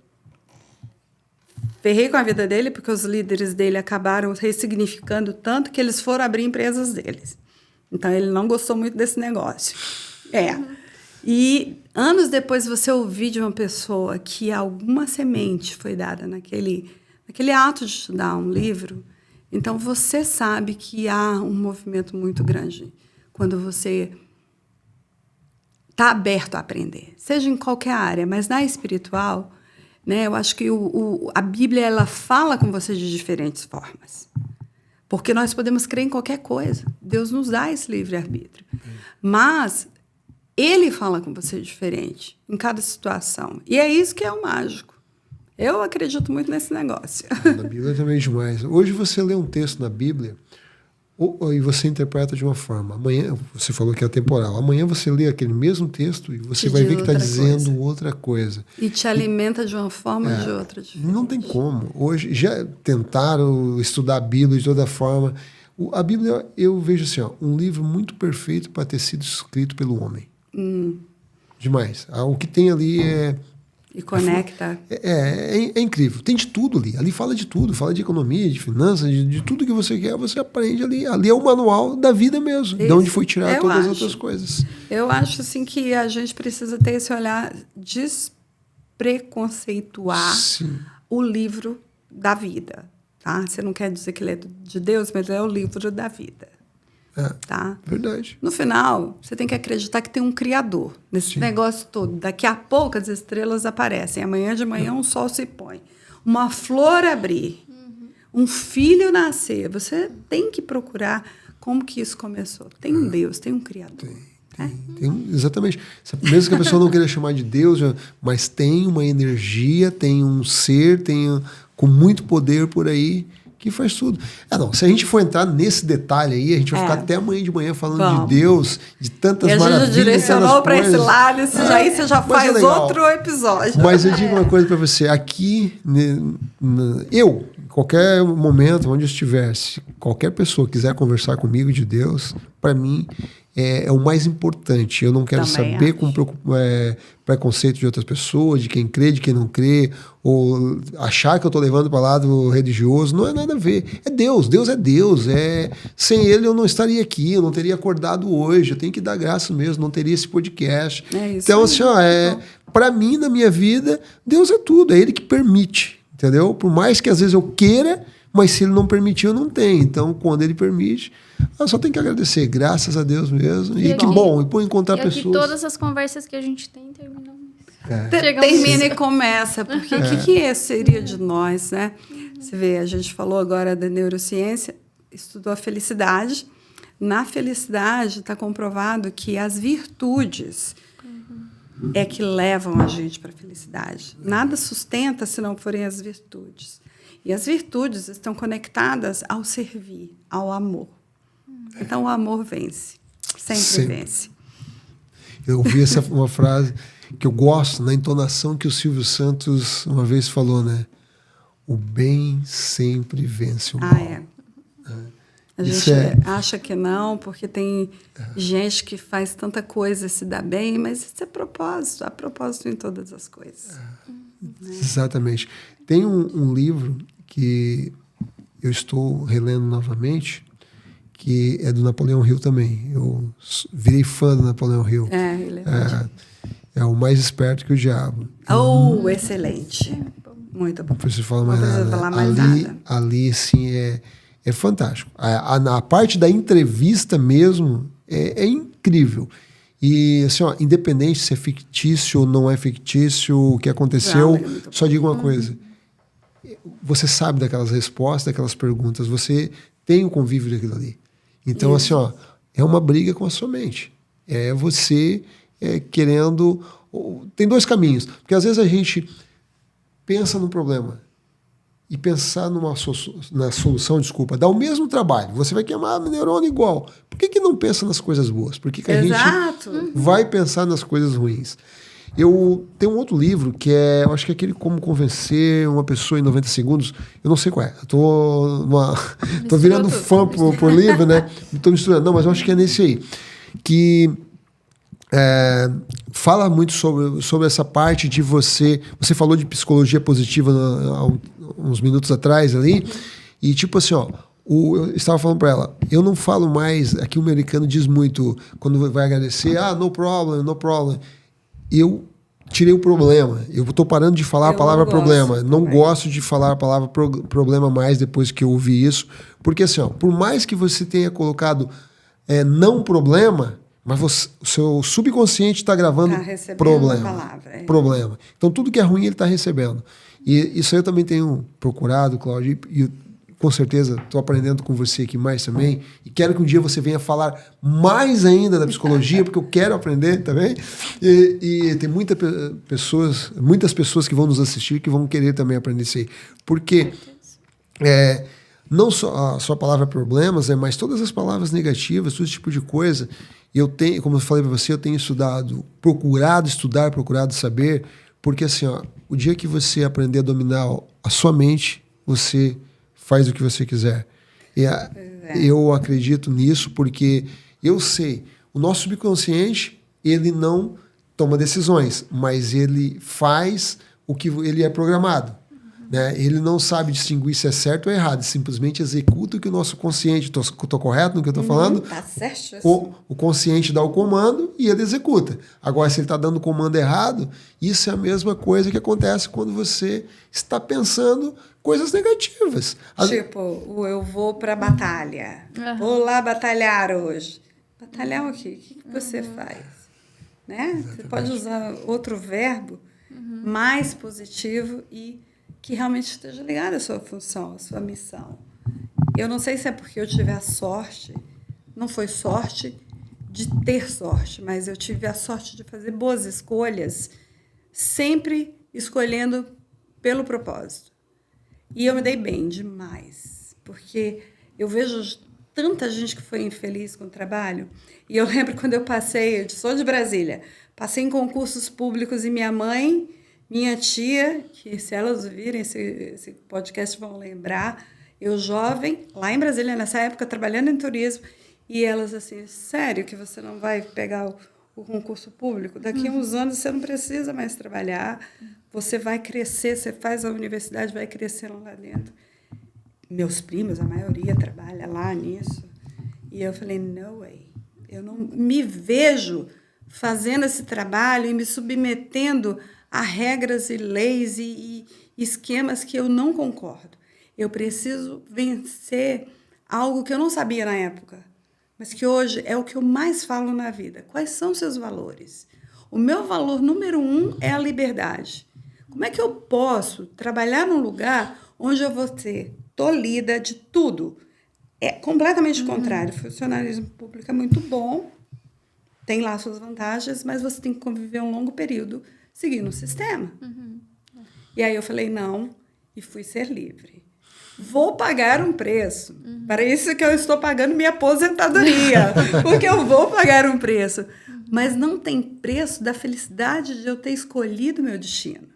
ferrei com a vida dele, porque os líderes dele acabaram ressignificando tanto que eles foram abrir empresas deles. Então, ele não gostou muito desse negócio. E anos depois, você ouvir de uma pessoa que alguma semente foi dada naquele ato de estudar um livro, então você sabe que há um movimento muito grande quando você está aberto a aprender, seja em qualquer área, mas na espiritual, né, eu acho que a Bíblia ela fala com você de diferentes formas, porque nós podemos crer em qualquer coisa. Deus nos dá esse livre-arbítrio, mas Ele fala com você diferente em cada situação, e é isso que é o mágico. Eu acredito muito nesse negócio.
Na Bíblia também é demais. Hoje você lê um texto na Bíblia e você interpreta de uma forma. Amanhã, você falou que é temporal. Amanhã você lê aquele mesmo texto e você vai ver que está dizendo outra coisa.
E te alimenta de uma forma ou de outra. Diferente.
Não tem como. Hoje já tentaram estudar a Bíblia de toda forma. A Bíblia, eu vejo assim, um livro muito perfeito para ter sido escrito pelo homem. Demais. O que tem ali
E conecta.
É incrível. Tem de tudo ali. Ali fala de tudo. Fala de economia, de finanças, de tudo que você quer, você aprende ali. Ali é o manual da vida mesmo. Isso. De onde foi tirar todas as outras coisas.
Eu acho assim, que a gente precisa ter esse olhar despreconceituar o livro da vida. Tá? Você não quer dizer que ele é de Deus, mas é o livro da vida. Tá?
Verdade.
No final, você tem que acreditar que tem um criador nesse negócio todo. Daqui a pouco as estrelas aparecem. Amanhã de manhã um sol se põe. Uma flor abrir. um filho nascer, você tem que procurar como que isso começou. Tem um Deus, tem um Criador.
Exatamente. Mesmo que a pessoa não queira chamar de Deus, mas tem uma energia, tem um ser, com muito poder por aí que faz tudo. Se a gente for entrar nesse detalhe aí, a gente vai ficar até amanhã de manhã falando de Deus, de tantas maravilhas.
A gente direcionou para esse lado, aí você já faz outro episódio.
Mas eu digo uma coisa para você, aqui, em qualquer momento, onde eu estiver, se qualquer pessoa quiser conversar comigo de Deus, para mim é o mais importante. Eu não quero saber com preconceito de outras pessoas, de quem crê, de quem não crê, ou achar que eu estou levando para o lado religioso. Não é nada a ver. É Deus. Deus é Deus. Sem Ele eu não estaria aqui, eu não teria acordado hoje. Eu tenho que dar graça mesmo, não teria esse podcast. Então, assim, para mim, na minha vida, Deus é tudo. É Ele que permite, entendeu? Por mais que às vezes eu queira, mas se Ele não permitir, eu não tenho. Então, quando Ele permite, eu só tenho que agradecer. Graças a Deus mesmo. E que bom. E por encontrar pessoas.
E todas as conversas que a gente tem terminam.
Termina e começa. Porque o que seria de nós, né? Você vê, a gente falou agora da neurociência, estudou a felicidade. Na felicidade, está comprovado que as virtudes é que levam a gente para a felicidade. Nada sustenta se não forem as virtudes. E as virtudes estão conectadas ao servir, ao amor. Então, o amor vence. Sempre vence.
Eu ouvi uma frase que eu gosto, na entonação que o Silvio Santos uma vez falou, né? O bem sempre vence o mal.
A gente acha que não, porque tem gente que faz tanta coisa e se dá bem, mas isso é propósito. Há propósito em todas as coisas.
Exatamente. Tem um livro que eu estou relendo novamente, que é do Napoleão Hill também. Eu virei fã do Napoleão Hill.
Ele
é o Mais Esperto que o Diabo.
Excelente. Muito bom.
Não preciso falar mais nada. Ali, assim, é fantástico. A parte da entrevista mesmo é incrível. E, assim, independente se é fictício ou não é fictício, o que aconteceu, só digo uma coisa. Você sabe daquelas respostas, daquelas perguntas. Você tem o convívio daquilo ali. Então, assim, é uma briga com a sua mente. É você querendo... Tem dois caminhos. Porque, às vezes, a gente pensa no problema e pensar na solução, dá o mesmo trabalho. Você vai queimar neurônio igual. Por que não pensa nas coisas boas? Por que a gente vai pensar nas coisas ruins? Eu tenho um outro livro que eu acho que é aquele Como Convencer uma Pessoa em 90 Segundos. Eu não sei qual é. Tô virando fã por livro, né? Estou misturando. Não, mas eu acho que é nesse aí. Que fala muito sobre essa parte de você... Você falou de psicologia positiva há uns minutos atrás ali. E tipo assim, eu estava falando para ela, eu não falo mais... Aqui o americano diz muito, quando vai agradecer, no problem, no problem. Eu tirei o problema. Eu estou parando de falar a palavra problema. Não gosto de falar a palavra problema mais depois que eu ouvi isso. Porque, assim, por mais que você tenha colocado não problema, mas o seu subconsciente está gravando problema. Então, tudo que é ruim, ele está recebendo. E isso aí eu também tenho procurado, Cláudio, e com certeza estou aprendendo com você aqui mais também, e quero que um dia você venha falar mais ainda da psicologia, porque eu quero aprender também, e tem muitas pessoas que vão nos assistir que vão querer também aprender isso aí, porque não só a palavra problemas, mas todas as palavras negativas, todo tipo de coisa, eu tenho, como eu falei para você, eu tenho procurado saber, porque assim, o dia que você aprender a dominar a sua mente, você faz o que você quiser. Eu acredito nisso porque eu sei, o nosso subconsciente, ele não toma decisões, mas ele faz o que ele é programado. Né? Ele não sabe distinguir se é certo ou errado, simplesmente executa o que o nosso consciente... Estou correto no que eu estou falando?
Tá certo.
O consciente dá o comando e ele executa. Agora, se ele está dando o comando errado, isso é a mesma coisa que acontece quando você está pensando coisas negativas.
Tipo, eu vou para a batalha. Vou lá batalhar hoje. Batalhar o quê? O que você faz? Né? Você pode usar outro verbo mais positivo e que realmente esteja ligado à sua função, à sua missão. Eu não sei se é porque eu tive a sorte, não foi sorte de ter sorte, mas eu tive a sorte de fazer boas escolhas, sempre escolhendo pelo propósito. E eu me dei bem demais, porque eu vejo tanta gente que foi infeliz com o trabalho. E eu lembro quando eu sou de Brasília, passei em concursos públicos e minha mãe, minha tia, que se elas ouvirem esse podcast vão lembrar, eu jovem, lá em Brasília, nessa época, trabalhando em turismo, e elas assim, sério que você não vai pegar o concurso público? Daqui a uns anos você não precisa mais trabalhar, você vai crescer, você faz a universidade, vai crescendo lá dentro. Meus primos, a maioria trabalha lá nisso. E eu falei, no way. Eu não me vejo fazendo esse trabalho e me submetendo a regras e leis e esquemas que eu não concordo. Eu preciso vencer algo que eu não sabia na época, mas que hoje é o que eu mais falo na vida. Quais são seus valores? O meu valor número 1 é a liberdade. Como é que eu posso trabalhar num lugar onde eu vou ser tolhida de tudo? É completamente contrário. O funcionalismo público é muito bom, tem lá suas vantagens, mas você tem que conviver um longo período seguindo o sistema. E aí eu falei, não, e fui ser livre. Vou pagar um preço. Para isso que eu estou pagando minha aposentadoria, porque eu vou pagar um preço. Mas não tem preço da felicidade de eu ter escolhido meu destino.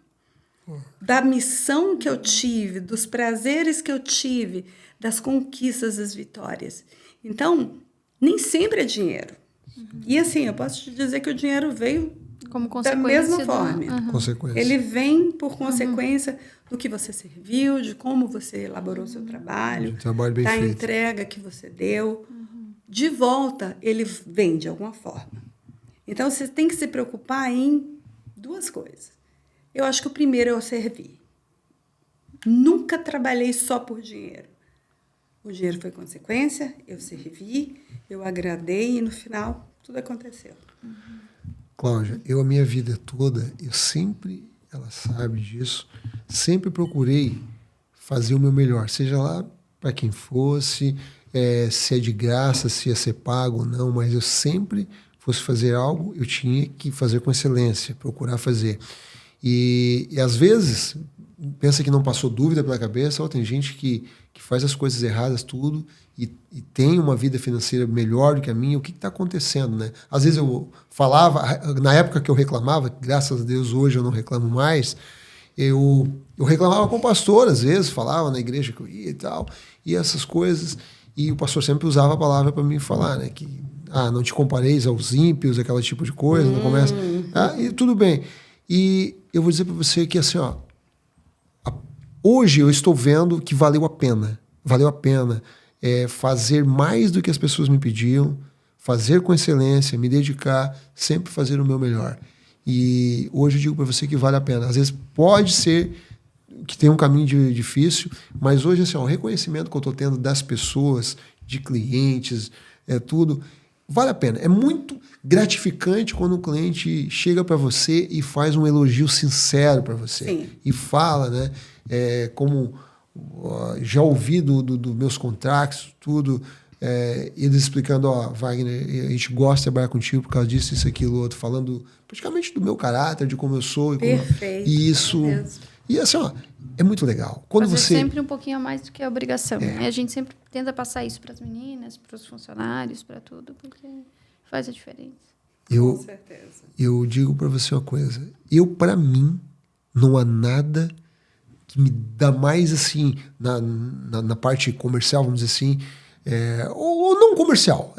Da missão que eu tive, dos prazeres que eu tive, das conquistas, das vitórias. Então, nem sempre é dinheiro. E assim, eu posso te dizer que o dinheiro veio
como
da mesma forma.
Consequência.
Ele vem por consequência do que você serviu, de como você elaborou seu trabalho,
bem
da
feito.
entrega que você deu. De volta, ele vem de alguma forma. Então, você tem que se preocupar em 2 coisas. Eu acho que o primeiro é o servir. Nunca trabalhei só por dinheiro. O dinheiro foi consequência, eu servi, eu agradei e, no final, tudo aconteceu.
Cláudia, a minha vida toda, ela sabe disso, sempre procurei fazer o meu melhor, seja lá para quem fosse, se é de graça, se ia ser pago ou não, mas eu sempre fosse fazer algo, eu tinha que fazer com excelência, procurar fazer. E às vezes, pensa que não passou dúvida pela cabeça, ou tem gente que faz as coisas erradas tudo e tem uma vida financeira melhor do que a minha, o que está acontecendo, né? Às vezes eu falava, na época que eu reclamava, graças a Deus hoje eu não reclamo mais, eu reclamava com o pastor, às vezes, falava na igreja que eu ia e tal, e essas coisas, e o pastor sempre usava a palavra para mim falar, né? Que, não te compareis aos ímpios, aquele tipo de coisa, não começa... e tudo bem. E eu vou dizer para você que, assim, hoje eu estou vendo que valeu a pena fazer mais do que as pessoas me pediam, fazer com excelência, me dedicar, sempre fazer o meu melhor. E hoje eu digo para você que vale a pena. Às vezes pode ser que tenha um caminho difícil, mas hoje, assim, o reconhecimento que eu estou tendo das pessoas, de clientes, tudo, vale a pena. É muito gratificante quando um cliente chega para você e faz um elogio sincero para você.
Sim.
E fala, né? Como já ouvi dos meus contratos, tudo, eles explicando, Wagner, a gente gosta de trabalhar contigo por causa disso, isso, aquilo, outro, falando praticamente do meu caráter, de como eu sou.
Perfeito.
E isso... E assim, é muito legal. Quando
fazer
você...
sempre um pouquinho a mais do que a obrigação. Né? A gente sempre tenta passar isso para as meninas, para os funcionários, para tudo, porque faz a diferença.
Com certeza.
Eu digo para você uma coisa. Para mim, não há nada que me dá mais, assim, na parte comercial, vamos dizer assim, ou não comercial.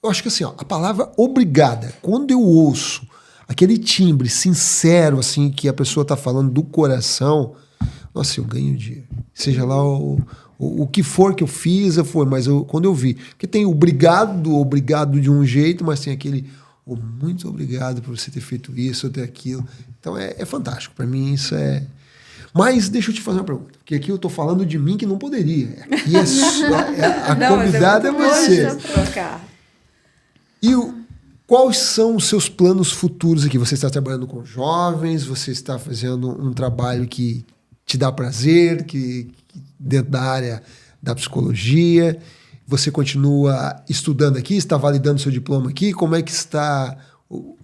Eu acho que, assim, a palavra obrigada, quando eu ouço aquele timbre sincero, assim, que a pessoa está falando do coração, nossa, eu ganho o dia. Seja lá o que for que eu fiz, mas quando eu vi. Porque tem obrigado de um jeito, mas tem aquele muito obrigado por você ter feito isso ou ter aquilo. Então é fantástico. Para mim isso é... Mas deixa eu te fazer uma pergunta, porque aqui eu estou falando de mim que não poderia. Aqui a convidada é você. E quais são os seus planos futuros aqui? Você está trabalhando com jovens, você está fazendo um trabalho que te dá prazer, que dentro da área da psicologia? Você continua estudando aqui? Está validando seu diploma aqui? Como é que está?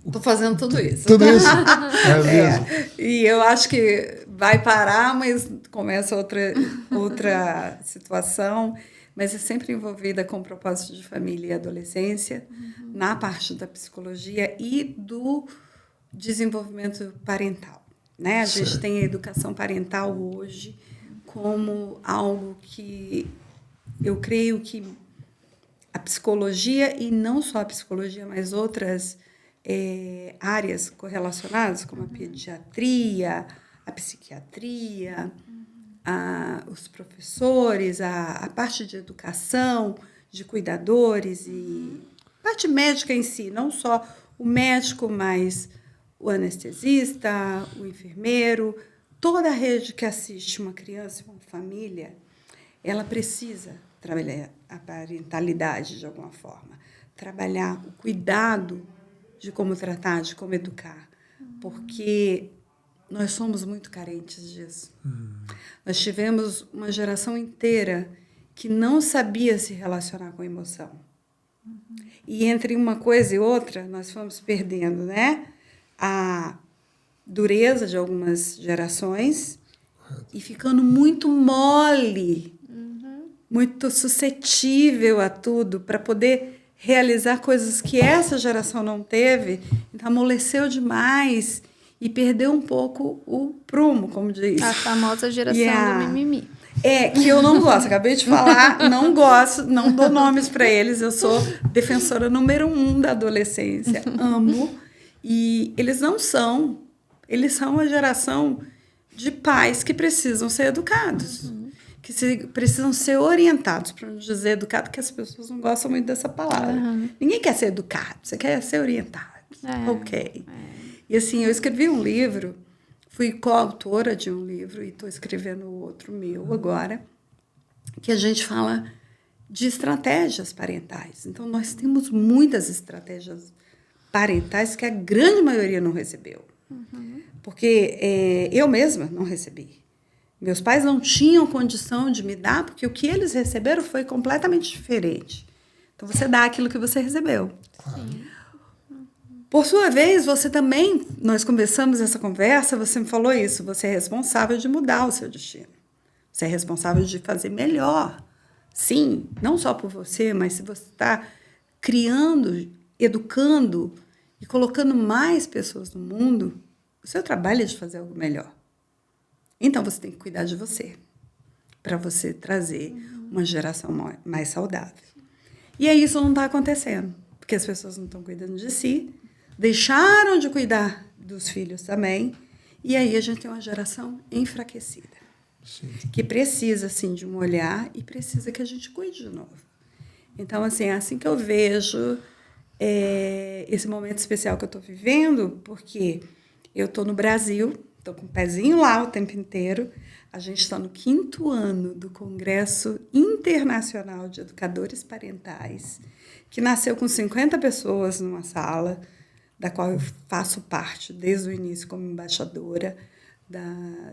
Estou fazendo tudo isso.
Tudo isso? É mesmo?
E eu acho que vai parar, mas começa outra situação. Mas é sempre envolvida com propósito de família e adolescência, na parte da psicologia e do desenvolvimento parental, né? A gente tem a educação parental hoje como algo que eu creio que a psicologia, e não só a psicologia, mas outras áreas correlacionadas, como a pediatria, a psiquiatria, os professores, a parte de educação, de cuidadores e parte médica em si, não só o médico, mas o anestesista, o enfermeiro, toda a rede que assiste uma criança, uma família, ela precisa trabalhar a parentalidade de alguma forma, trabalhar o cuidado de como tratar, de como educar, porque nós somos muito carentes disso. Nós tivemos uma geração inteira que não sabia se relacionar com a emoção. E entre uma coisa e outra, nós fomos perdendo, né? A dureza de algumas gerações e ficando muito mole, muito suscetível a tudo, para poder realizar coisas que essa geração não teve. Então, amoleceu demais e perdeu um pouco o prumo, como diz.
A famosa geração do mimimi.
Que eu não gosto, acabei de falar, não gosto, não dou nomes para eles, eu sou defensora número 1 da adolescência, amo, e eles não são, eles são uma geração de pais que precisam ser educados, precisam ser orientados, para não dizer educado, porque as pessoas não gostam muito dessa palavra. Ninguém quer ser educado, você quer ser orientado. Ok. E assim, eu escrevi um livro, fui coautora de um livro e estou escrevendo outro meu agora, que a gente fala de estratégias parentais. Então, nós temos muitas estratégias parentais que a grande maioria não recebeu. Porque eu mesma não recebi. Meus pais não tinham condição de me dar, porque o que eles receberam foi completamente diferente. Então, você dá aquilo que você recebeu.
Sim.
Por sua vez, você também, nós começamos essa conversa, você me falou isso, você é responsável de mudar o seu destino. Você é responsável de fazer melhor. Sim, não só por você, mas se você está criando, educando e colocando mais pessoas no mundo, o seu trabalho é de fazer algo melhor. Então, você tem que cuidar de você, para você trazer uma geração mais saudável. E aí isso não está acontecendo, porque as pessoas não estão cuidando de si, deixaram de cuidar dos filhos também, e aí a gente tem uma geração enfraquecida. Sim. Que precisa, assim, de um olhar e precisa que a gente cuide de novo. Então, assim, é assim que eu vejo esse momento especial que eu estou vivendo, porque eu estou no Brasil, estou com o pezinho lá o tempo inteiro, a gente está no 5º ano do Congresso Internacional de Educadores Parentais, que nasceu com 50 pessoas numa sala, da qual eu faço parte desde o início como embaixadora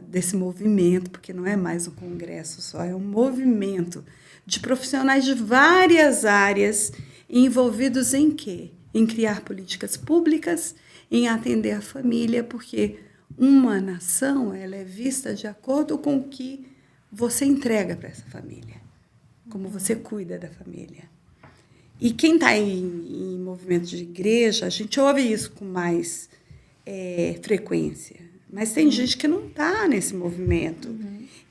desse movimento, porque não é mais um congresso só, é um movimento de profissionais de várias áreas envolvidos em quê? Em criar políticas públicas, em atender a família, porque uma nação ela é vista de acordo com o que você entrega para essa família, como você cuida da família. E quem está em movimento de igreja, a gente ouve isso com mais frequência. Mas tem gente que não está nesse movimento.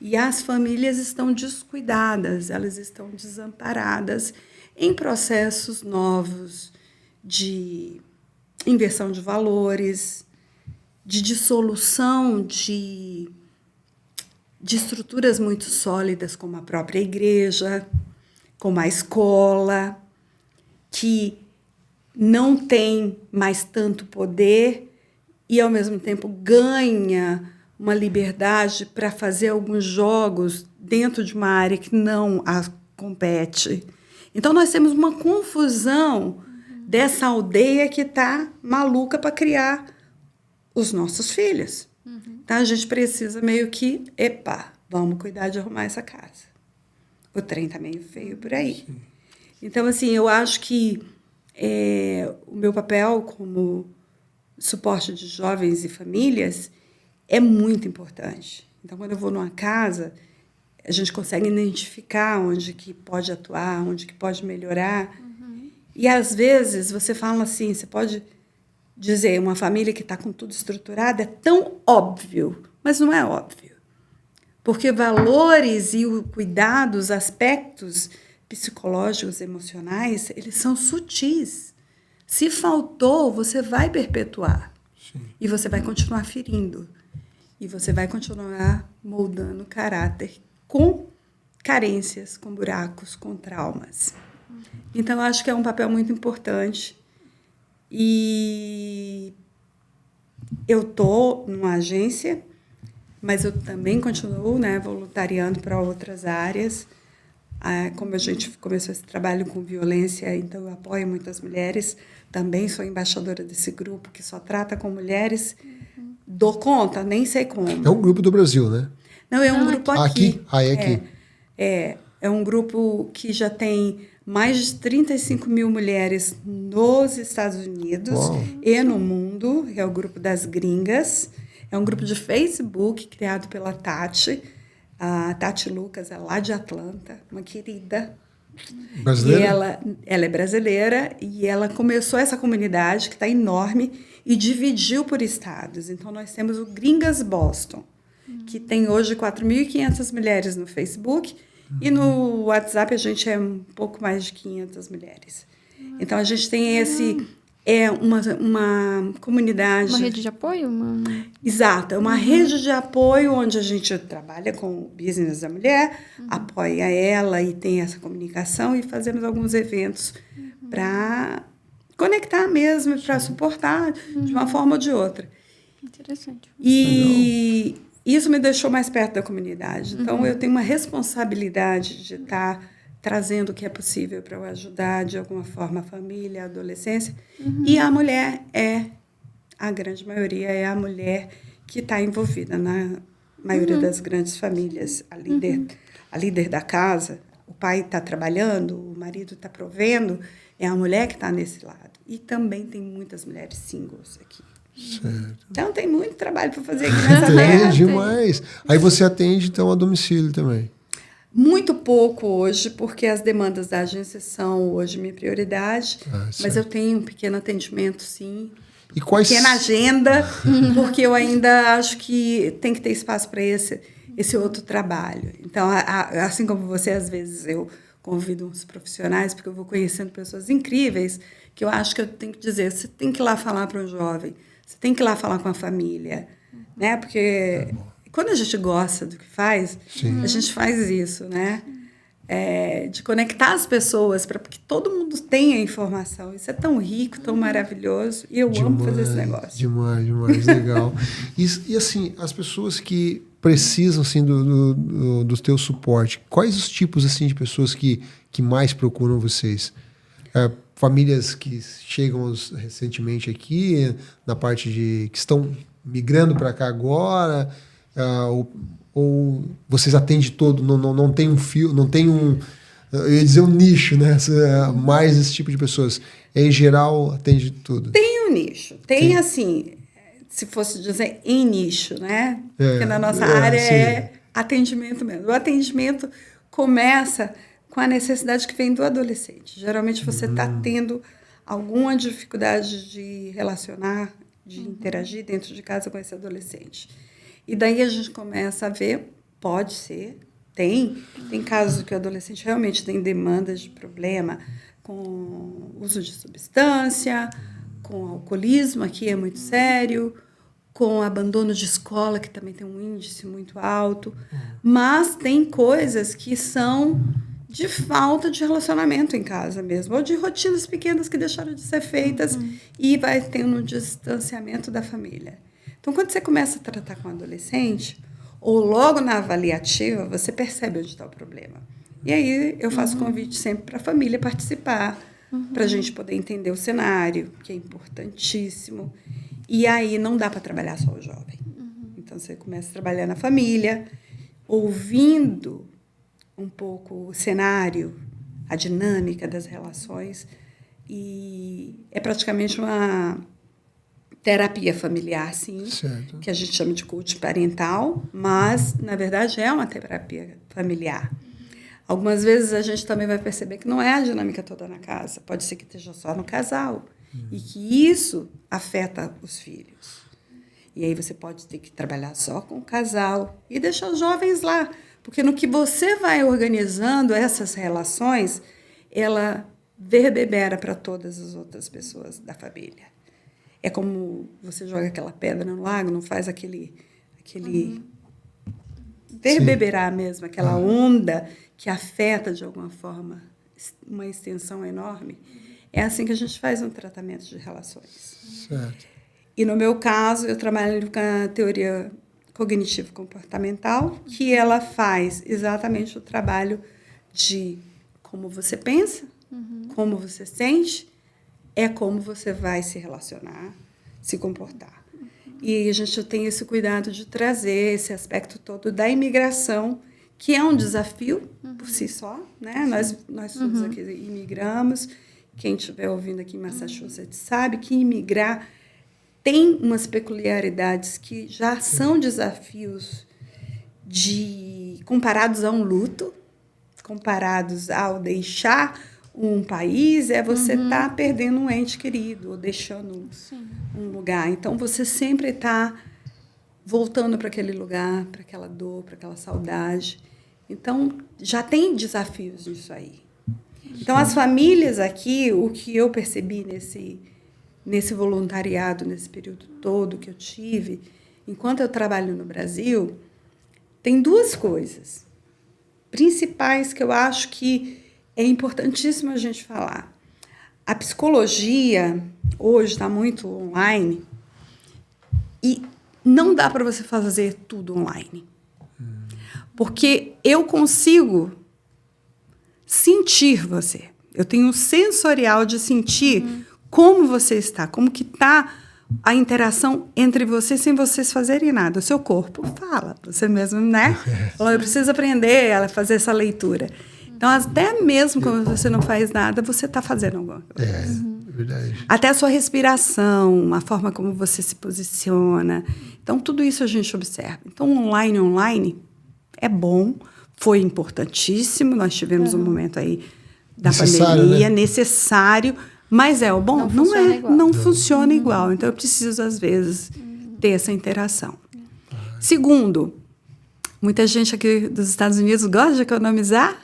E as famílias estão descuidadas, elas estão desamparadas em processos novos de inversão de valores, de dissolução de estruturas muito sólidas, como a própria igreja, como a escola, que não tem mais tanto poder e, ao mesmo tempo, ganha uma liberdade para fazer alguns jogos dentro de uma área que não a compete. Então, nós temos uma confusão dessa aldeia que está maluca para criar os nossos filhos. Então, a gente precisa meio que, vamos cuidar de arrumar essa casa. O trem tá meio feio por aí. Sim. Então, assim, eu acho que o meu papel como suporte de jovens e famílias é muito importante. Então, quando eu vou numa casa, a gente consegue identificar onde que pode atuar, onde que pode melhorar. E, às vezes, você fala assim, você pode dizer, uma família que está com tudo estruturado é tão óbvio, mas não é óbvio. Porque valores e o cuidado, os aspectos psicológicos, emocionais, eles são sutis. Se faltou, você vai perpetuar. Sim. E você vai continuar ferindo. E você vai continuar moldando o caráter com carências, com buracos, com traumas. Então, eu acho que é um papel muito importante. E eu estou numa agência, mas eu também continuo, né, voluntariando para outras áreas. Como a gente começou esse trabalho com violência, então eu apoio muitas mulheres. Também sou embaixadora desse grupo que só trata com mulheres. Dou conta? Nem sei como.
É um grupo do Brasil, né?
Não, é um grupo aqui.
É aqui.
É um grupo que já tem mais de 35 mil mulheres nos Estados Unidos e no mundo. É o grupo das gringas. É um grupo de Facebook criado pela Tati. A Tati Lucas é lá de Atlanta, uma querida.
Brasileira?
E ela é brasileira e ela começou essa comunidade que está enorme e dividiu por estados. Então, nós temos o Gringas Boston, que tem hoje 4.500 mulheres no Facebook e no WhatsApp a gente é um pouco mais de 500 mulheres. Então, a gente tem uma comunidade...
Uma rede de apoio?
Exato, é uma rede de apoio onde a gente trabalha com o business da mulher, apoia ela e tem essa comunicação e fazemos alguns eventos para conectar mesmo, para suportar de uma forma ou de outra.
Interessante.
E isso me deixou mais perto da comunidade. Então, eu tenho uma responsabilidade de estar trazendo o que é possível para eu ajudar, de alguma forma, a família, a adolescência. E a mulher a grande maioria é a mulher que está envolvida na maioria das grandes famílias. A líder da casa, o pai está trabalhando, o marido está provendo, é a mulher que está nesse lado. E também tem muitas mulheres singles aqui.
Certo.
Então, tem muito trabalho para fazer aqui nessa terra.
Tem demais. Aí você atende, então, a domicílio também.
Muito pouco hoje, porque as demandas da agência são hoje minha prioridade, mas eu tenho um pequeno atendimento, sim,
e quais...
pequena agenda, porque eu ainda acho que tem que ter espaço para esse outro trabalho. Então, assim como você, às vezes eu convido uns profissionais, porque eu vou conhecendo pessoas incríveis, que eu acho que eu tenho que dizer, você tem que ir lá falar para um jovem, você tem que ir lá falar com a família, né? Porque... Quando a gente gosta do que faz, a gente faz isso, né? De conectar as pessoas para que todo mundo tenha informação. Isso é tão rico, tão maravilhoso. E eu amo fazer esse negócio.
Demais, legal. E assim, as pessoas que precisam assim, do teu suporte, quais os tipos assim, de pessoas que mais procuram vocês? Famílias que chegam recentemente aqui, na parte de que estão migrando para cá agora... ou vocês atendem todo, não tem um fio, não tem eu ia dizer um nicho, né? Mais esse tipo de pessoas. Em geral, atende tudo.
Tem um nicho. Tem assim, se fosse dizer em nicho, né? Porque na nossa área é atendimento mesmo. O atendimento começa com a necessidade que vem do adolescente. Geralmente você está tendo alguma dificuldade de relacionar, de interagir dentro de casa com esse adolescente. E daí a gente começa a ver, pode ser, tem casos que o adolescente realmente tem demandas de problema com uso de substância, com alcoolismo, aqui é muito sério, com abandono de escola, que também tem um índice muito alto, mas tem coisas que são de falta de relacionamento em casa mesmo, ou de rotinas pequenas que deixaram de ser feitas e vai tendo um distanciamento da família. Então, quando você começa a tratar com um adolescente, ou logo na avaliativa, você percebe onde está o problema. E aí eu faço convite sempre para a família participar, para a gente poder entender o cenário, que é importantíssimo. E aí não dá para trabalhar só o jovem. Então, você começa a trabalhar na família, ouvindo um pouco o cenário, a dinâmica das relações, e é praticamente uma terapia familiar, sim,
Certo.
que a gente chama de coach parental, mas, na verdade, é uma terapia familiar. Algumas vezes a gente também vai perceber que não é a dinâmica toda na casa, pode ser que esteja só no casal, e que isso afeta os filhos. E aí você pode ter que trabalhar só com o casal e deixar os jovens lá, porque no que você vai organizando essas relações, ela reverbera para todas as outras pessoas da família. É como você joga aquela pedra no lago, não faz aquele reverberar mesmo, aquela onda que afeta de alguma forma uma extensão enorme. É assim que a gente faz um tratamento de relações.
Certo.
E no meu caso, eu trabalho com a teoria cognitivo-comportamental, que ela faz exatamente o trabalho de como você pensa, como você sente, é como você vai se relacionar, se comportar. E a gente tem esse cuidado de trazer esse aspecto todo da imigração, que é um desafio por si só, né? Nós todos aqui imigramos. Quem estiver ouvindo aqui em Massachusetts sabe que imigrar tem umas peculiaridades que já são desafios comparados a um luto, comparados ao deixar um país, você está perdendo um ente querido, ou deixando um lugar. Então, você sempre está voltando para aquele lugar, para aquela dor, para aquela saudade. Então, já tem desafios nisso aí. Então, as famílias aqui, o que eu percebi nesse voluntariado, nesse período todo que eu tive, enquanto eu trabalho no Brasil, tem duas coisas principais que eu acho que é importantíssimo a gente falar. A psicologia hoje está muito online e não dá para você fazer tudo online. Porque eu consigo sentir você. Eu tenho um sensorial de sentir como você está, como que está a interação entre vocês sem vocês fazerem nada. O seu corpo fala, você mesmo, né? Fala, eu preciso aprender a fazer essa leitura. Então, até mesmo quando você não faz nada, você está fazendo alguma coisa.
É verdade.
Até a sua respiração, a forma como você se posiciona. Então, tudo isso a gente observa. Então, online é bom, foi importantíssimo. Nós tivemos um momento aí da pandemia, necessário. Mas o bom? Não funciona igual. Então, eu preciso, às vezes, ter essa interação. Segundo, muita gente aqui dos Estados Unidos gosta de economizar,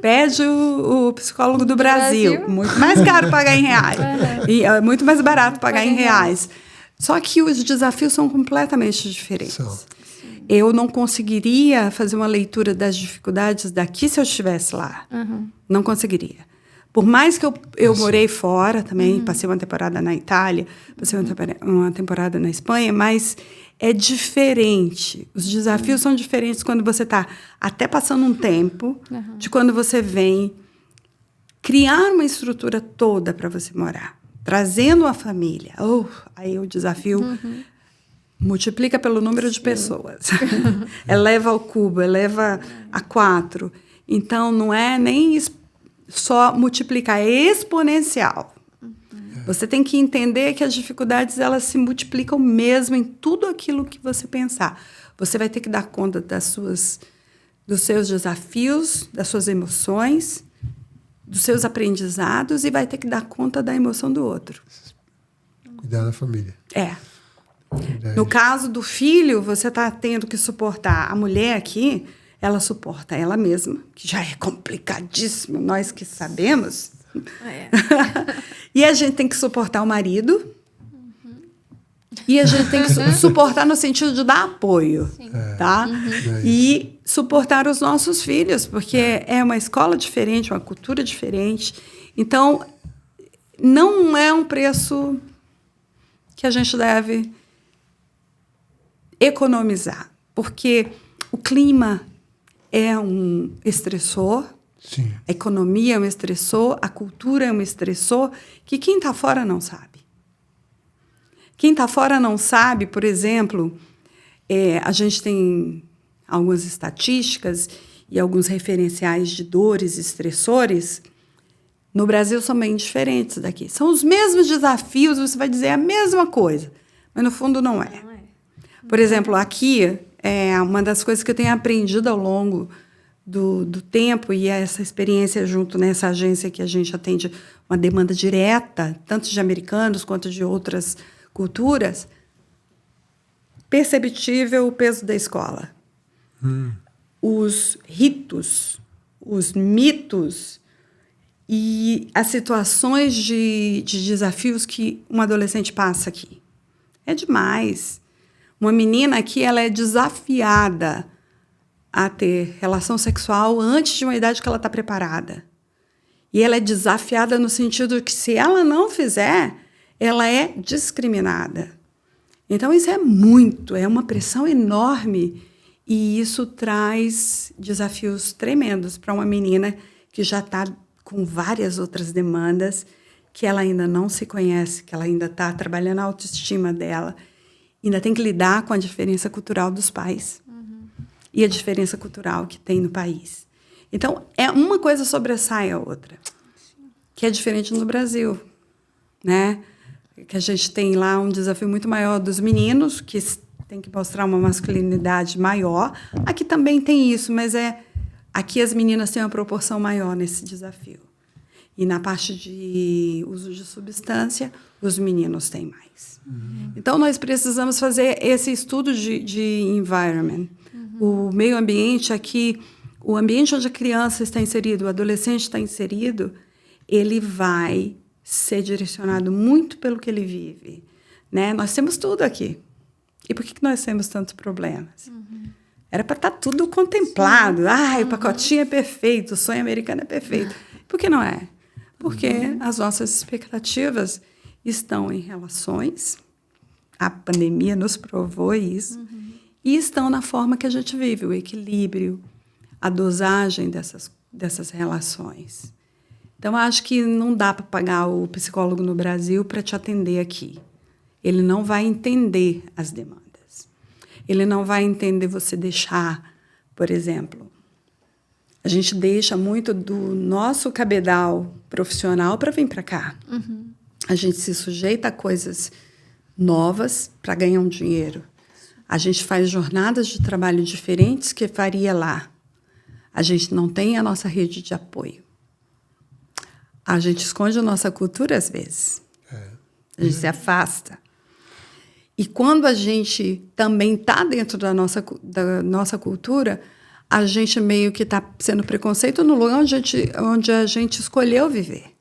pede o psicólogo do Brasil. Muito mais caro pagar em reais. E é muito mais barato pagar em reais. Só que os desafios são completamente diferentes. Eu não conseguiria fazer uma leitura das dificuldades daqui se eu estivesse lá. Não conseguiria. Por mais que eu morei fora também, passei uma temporada na Itália, passei uma temporada na Espanha, mas é diferente. Os desafios são diferentes quando você está até passando um tempo de quando você vem criar uma estrutura toda para você morar, trazendo a família. Aí o desafio multiplica pelo número de pessoas. Eleva ao cubo, eleva a 4. Então, não é nem só multiplicar, é exponencial. Você tem que entender que as dificuldades elas se multiplicam mesmo em tudo aquilo que você pensar. Você vai ter que dar conta dos seus desafios, das suas emoções, dos seus aprendizados e vai ter que dar conta da emoção do outro.
Cuidar da família.
No caso do filho, você está tendo que suportar. A mulher aqui, ela suporta ela mesma, que já é complicadíssimo, nós que sabemos. E a gente tem que suportar o marido. E a gente tem que suportar no sentido de dar apoio. Tá? E suportar os nossos filhos, porque é uma escola diferente, uma cultura diferente. Então, não é um preço que a gente deve economizar, porque o clima é um estressor,
Sim.
A economia é um estressor, a cultura é um estressor, que quem está fora não sabe. Quem está fora não sabe, por exemplo, a gente tem algumas estatísticas e alguns referenciais de dores e estressores. No Brasil são bem diferentes daqui. São os mesmos desafios, você vai dizer a mesma coisa, mas no fundo não é. Por exemplo, aqui, uma das coisas que eu tenho aprendido ao longo do tempo, e essa experiência junto nessa agência que a gente atende uma demanda direta, tanto de americanos quanto de outras culturas, perceptível o peso da escola. Os ritos, os mitos e as situações de desafios que um adolescente passa aqui. É demais. Uma menina aqui, ela é desafiada a ter relação sexual antes de uma idade que ela está preparada. E ela é desafiada no sentido que, se ela não fizer, ela é discriminada. Então, isso é uma pressão enorme, e isso traz desafios tremendos para uma menina que já está com várias outras demandas, que ela ainda não se conhece, que ela ainda está trabalhando a autoestima dela, ainda tem que lidar com a diferença cultural dos pais e a diferença cultural que tem no país. Então, uma coisa sobressai a outra, que é diferente no Brasil, né? Que a gente tem lá um desafio muito maior dos meninos, que tem que mostrar uma masculinidade maior. Aqui também tem isso, mas aqui as meninas têm uma proporção maior nesse desafio. E na parte de uso de substância, os meninos têm mais. Então, nós precisamos fazer esse estudo de environment. O meio ambiente aqui, o ambiente onde a criança está inserida, o adolescente está inserido, ele vai ser direcionado muito pelo que ele vive, né? Nós temos tudo aqui. E por que nós temos tantos problemas? Era para estar tudo contemplado. O pacotinho é perfeito, o sonho americano é perfeito. Por que não é? Porque as nossas expectativas estão em relações, a pandemia nos provou isso, e estão na forma que a gente vive, o equilíbrio, a dosagem dessas relações. Então, acho que não dá para pagar o psicólogo no Brasil para te atender aqui. Ele não vai entender as demandas. Ele não vai entender você deixar, por exemplo, a gente deixa muito do nosso cabedal profissional para vir para cá. A gente se sujeita a coisas novas para ganhar um dinheiro. A gente faz jornadas de trabalho diferentes que faria lá. A gente não tem a nossa rede de apoio. A gente esconde a nossa cultura às vezes. A gente se afasta. E quando a gente também está dentro da nossa cultura, a gente meio que está sendo preconceito no lugar onde a gente escolheu viver.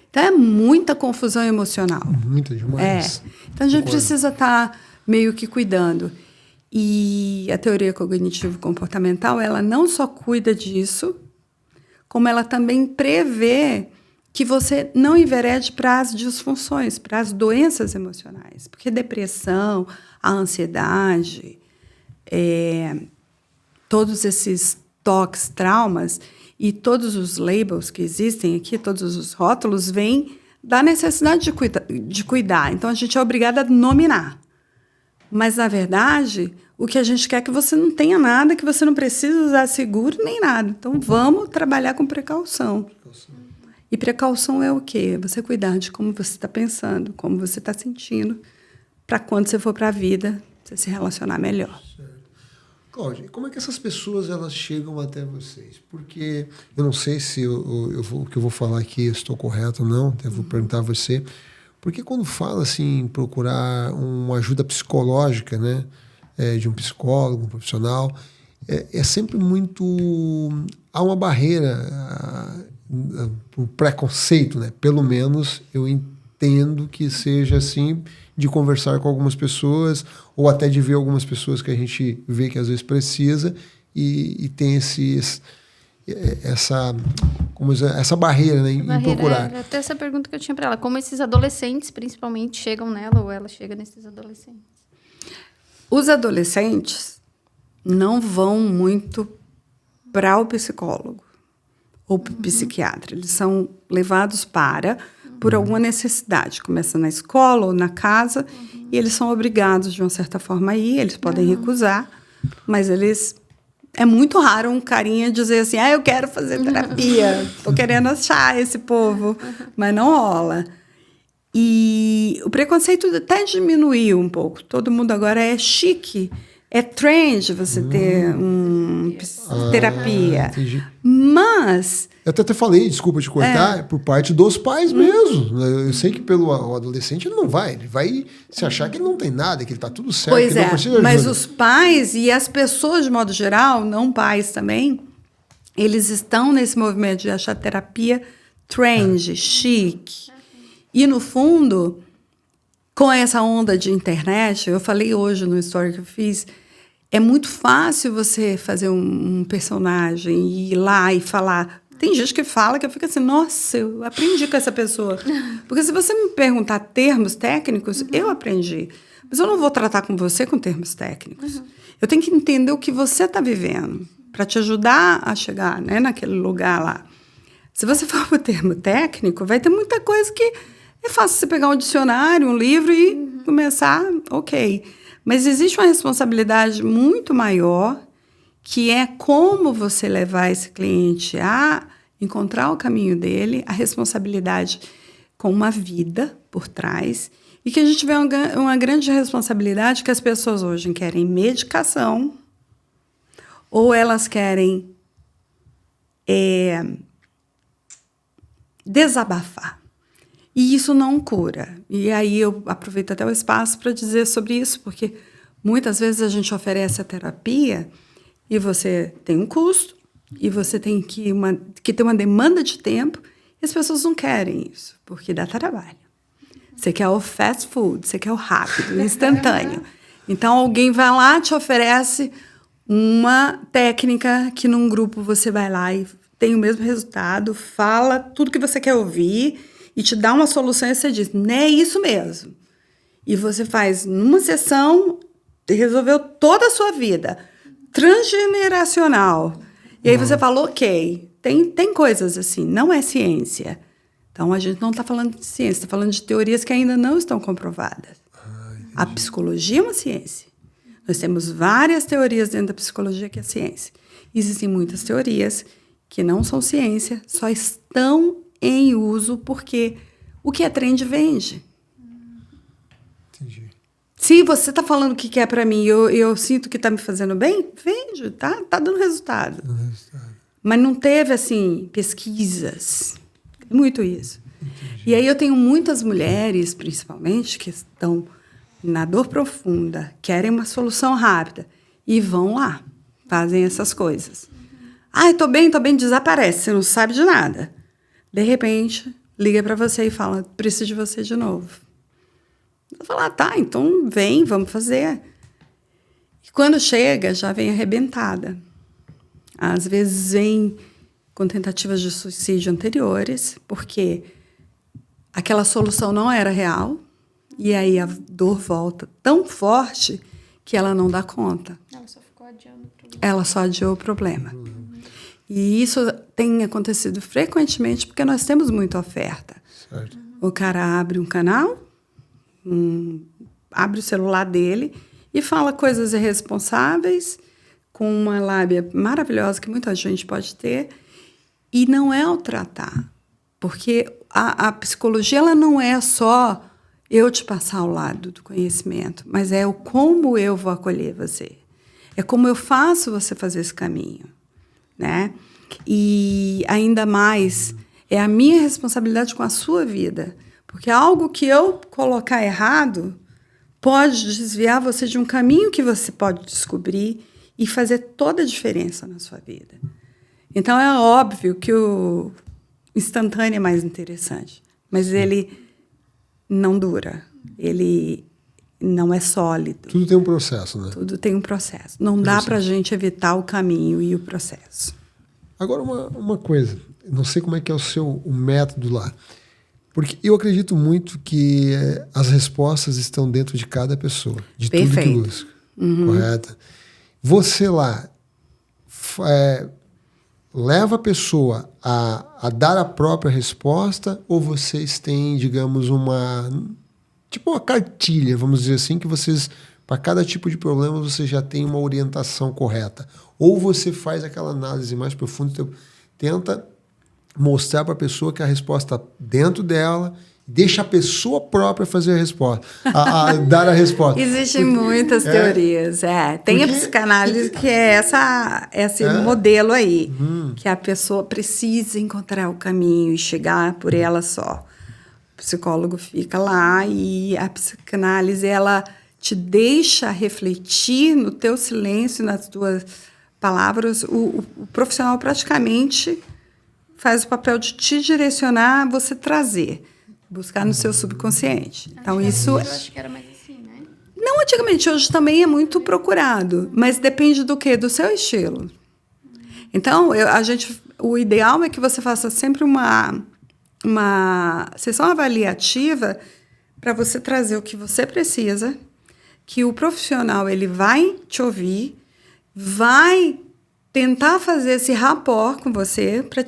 Então, é muita confusão emocional.
Muita demais.
Então, a gente precisa estar meio que cuidando. E a teoria cognitivo-comportamental, ela não só cuida disso, como ela também prevê que você não enverede para as disfunções, para as doenças emocionais. Porque depressão, a ansiedade, todos esses toques, traumas e todos os labels que existem aqui, todos os rótulos, vêm da necessidade de cuidar. Então, a gente é obrigada a nominar. Mas, na verdade, o que a gente quer é que você não tenha nada, que você não precise usar seguro nem nada. Então, vamos trabalhar com precaução. E precaução é o quê? Você cuidar de como você está pensando, como você está sentindo, para quando você for para a vida, você se relacionar melhor.
Certo. Cláudia, como é que essas pessoas elas chegam até vocês? Porque eu não sei se o que eu vou falar aqui estou correto ou não, até vou perguntar a você. Porque quando fala assim, procurar uma ajuda psicológica, né, de um psicólogo, um profissional, é sempre muito... Há uma barreira, um preconceito, né? Pelo menos eu entendo que seja assim, de conversar com algumas pessoas, ou até de ver algumas pessoas que a gente vê que às vezes precisa, e tem essa barreira, né, em procurar.
Até essa pergunta que eu tinha para ela, como esses adolescentes, principalmente, chegam nela, ou ela chega nesses adolescentes?
Os adolescentes não vão muito para o psicólogo ou para o psiquiatra. Eles são levados para por alguma necessidade. Começa na escola ou na casa, e eles são obrigados, de uma certa forma, a ir. Eles podem recusar, mas eles... É muito raro um carinha dizer assim, eu quero fazer terapia, estou querendo achar esse povo, mas não rola. E o preconceito até diminuiu um pouco. Todo mundo agora é chique, é trend você ter terapia.
Entendi.
Mas...
Eu até falei, desculpa te cortar, por parte dos pais mesmo. Eu sei que pelo adolescente ele não vai. Ele vai se achar que ele não tem nada, que ele tá tudo certo.
Pois
que não precisa de
mas
ajuda.
os pais e as pessoas, de modo geral, não pais também, eles estão nesse movimento de achar terapia trend, chique. E, no fundo, com essa onda de internet, eu falei hoje no story que eu fiz, é muito fácil você fazer um personagem e ir lá e falar. Tem gente que fala que eu fico assim, nossa, eu aprendi com essa pessoa. Porque se você me perguntar termos técnicos, eu aprendi. Mas eu não vou tratar com você com termos técnicos. Eu tenho que entender o que você está vivendo para te ajudar a chegar, né, naquele lugar lá. Se você for para o termo técnico, vai ter muita coisa que é fácil você pegar um dicionário, um livro e começar, ok. Mas existe uma responsabilidade muito maior, que é como você levar esse cliente a encontrar o caminho dele, a responsabilidade com uma vida por trás, e que a gente vê uma grande responsabilidade que as pessoas hoje querem medicação, ou elas querem desabafar. E isso não cura. E aí eu aproveito até o espaço para dizer sobre isso, porque muitas vezes a gente oferece a terapia e você tem um custo, e você tem que ter uma demanda de tempo, e as pessoas não querem isso, porque dá trabalho. Você quer o fast food, você quer o rápido, o instantâneo. Então, alguém vai lá, te oferece uma técnica que num grupo você vai lá e tem o mesmo resultado, fala tudo que você quer ouvir e te dá uma solução e você diz, é isso mesmo. E você faz numa sessão, resolveu toda a sua vida. Transgeneracional. E aí você fala, ok, tem coisas assim, não é ciência. Então, a gente não está falando de ciência, está falando de teorias que ainda não estão comprovadas. A psicologia é uma ciência. Nós temos várias teorias dentro da psicologia que é ciência. Existem muitas teorias que não são ciência, só estão em uso porque o que é trend vende.
Entendi.
Se você está falando o que é para mim e eu sinto que está me fazendo bem, vende, tá dando resultado. Mas não teve, assim, pesquisas. Muito isso.
Entendi.
E aí eu tenho muitas mulheres, principalmente, que estão na dor profunda, querem uma solução rápida e vão lá, fazem essas coisas. Tô bem, desaparece, você não sabe de nada. De repente, liga para você e fala, preciso de você de novo. Eu falo, então vem, vamos fazer. E quando chega, já vem arrebentada. Às vezes vem com tentativas de suicídio anteriores, porque aquela solução não era real, e aí a dor volta tão forte que ela não dá conta.
Ela só ficou adiando o problema.
Ela só adiou o problema. E isso tem acontecido frequentemente porque nós temos muita oferta.
Certo.
O cara abre um canal, abre o celular dele e fala coisas irresponsáveis, com uma lábia maravilhosa que muita gente pode ter, e não é o tratar. Porque a psicologia ela não é só eu te passar ao lado do conhecimento, mas é o como eu vou acolher você. É como eu faço você fazer esse caminho, né? E ainda mais, é a minha responsabilidade com a sua vida. Porque algo que eu colocar errado pode desviar você de um caminho que você pode descobrir e fazer toda a diferença na sua vida. Então, é óbvio que o instantâneo é mais interessante, mas ele não dura, ele não é sólido.
Tudo tem um processo, né?
Tudo tem um processo. Não dá para a gente evitar o caminho e o processo.
Agora, uma coisa, não sei como é que é o método lá, porque eu acredito muito que as respostas estão dentro de cada pessoa, de
Perfeito.
tudo que busca, correto? Você lá leva a pessoa a dar a própria resposta, ou vocês têm, digamos, uma cartilha, vamos dizer assim, que vocês, para cada tipo de problema, você já tem uma orientação correta? Ou você faz aquela análise mais profunda, tenta mostrar para a pessoa que a resposta está dentro dela, deixa a pessoa própria fazer a resposta, dar a resposta.
Existem muitas teorias. Tem a psicanálise que é esse modelo aí, que a pessoa precisa encontrar o caminho e chegar por ela só. O psicólogo fica lá e a psicanálise, ela te deixa refletir no teu silêncio, nas tuas palavras. O profissional praticamente faz o papel de te direcionar, você trazer. Buscar no seu subconsciente. Então, isso...
Eu acho que era mais assim, né?
Não, antigamente, hoje também é muito procurado, mas depende do quê? Do seu estilo. Então, o ideal é que você faça sempre uma sessão avaliativa para você trazer o que você precisa, que o profissional ele vai te ouvir, vai tentar fazer esse rapport com você para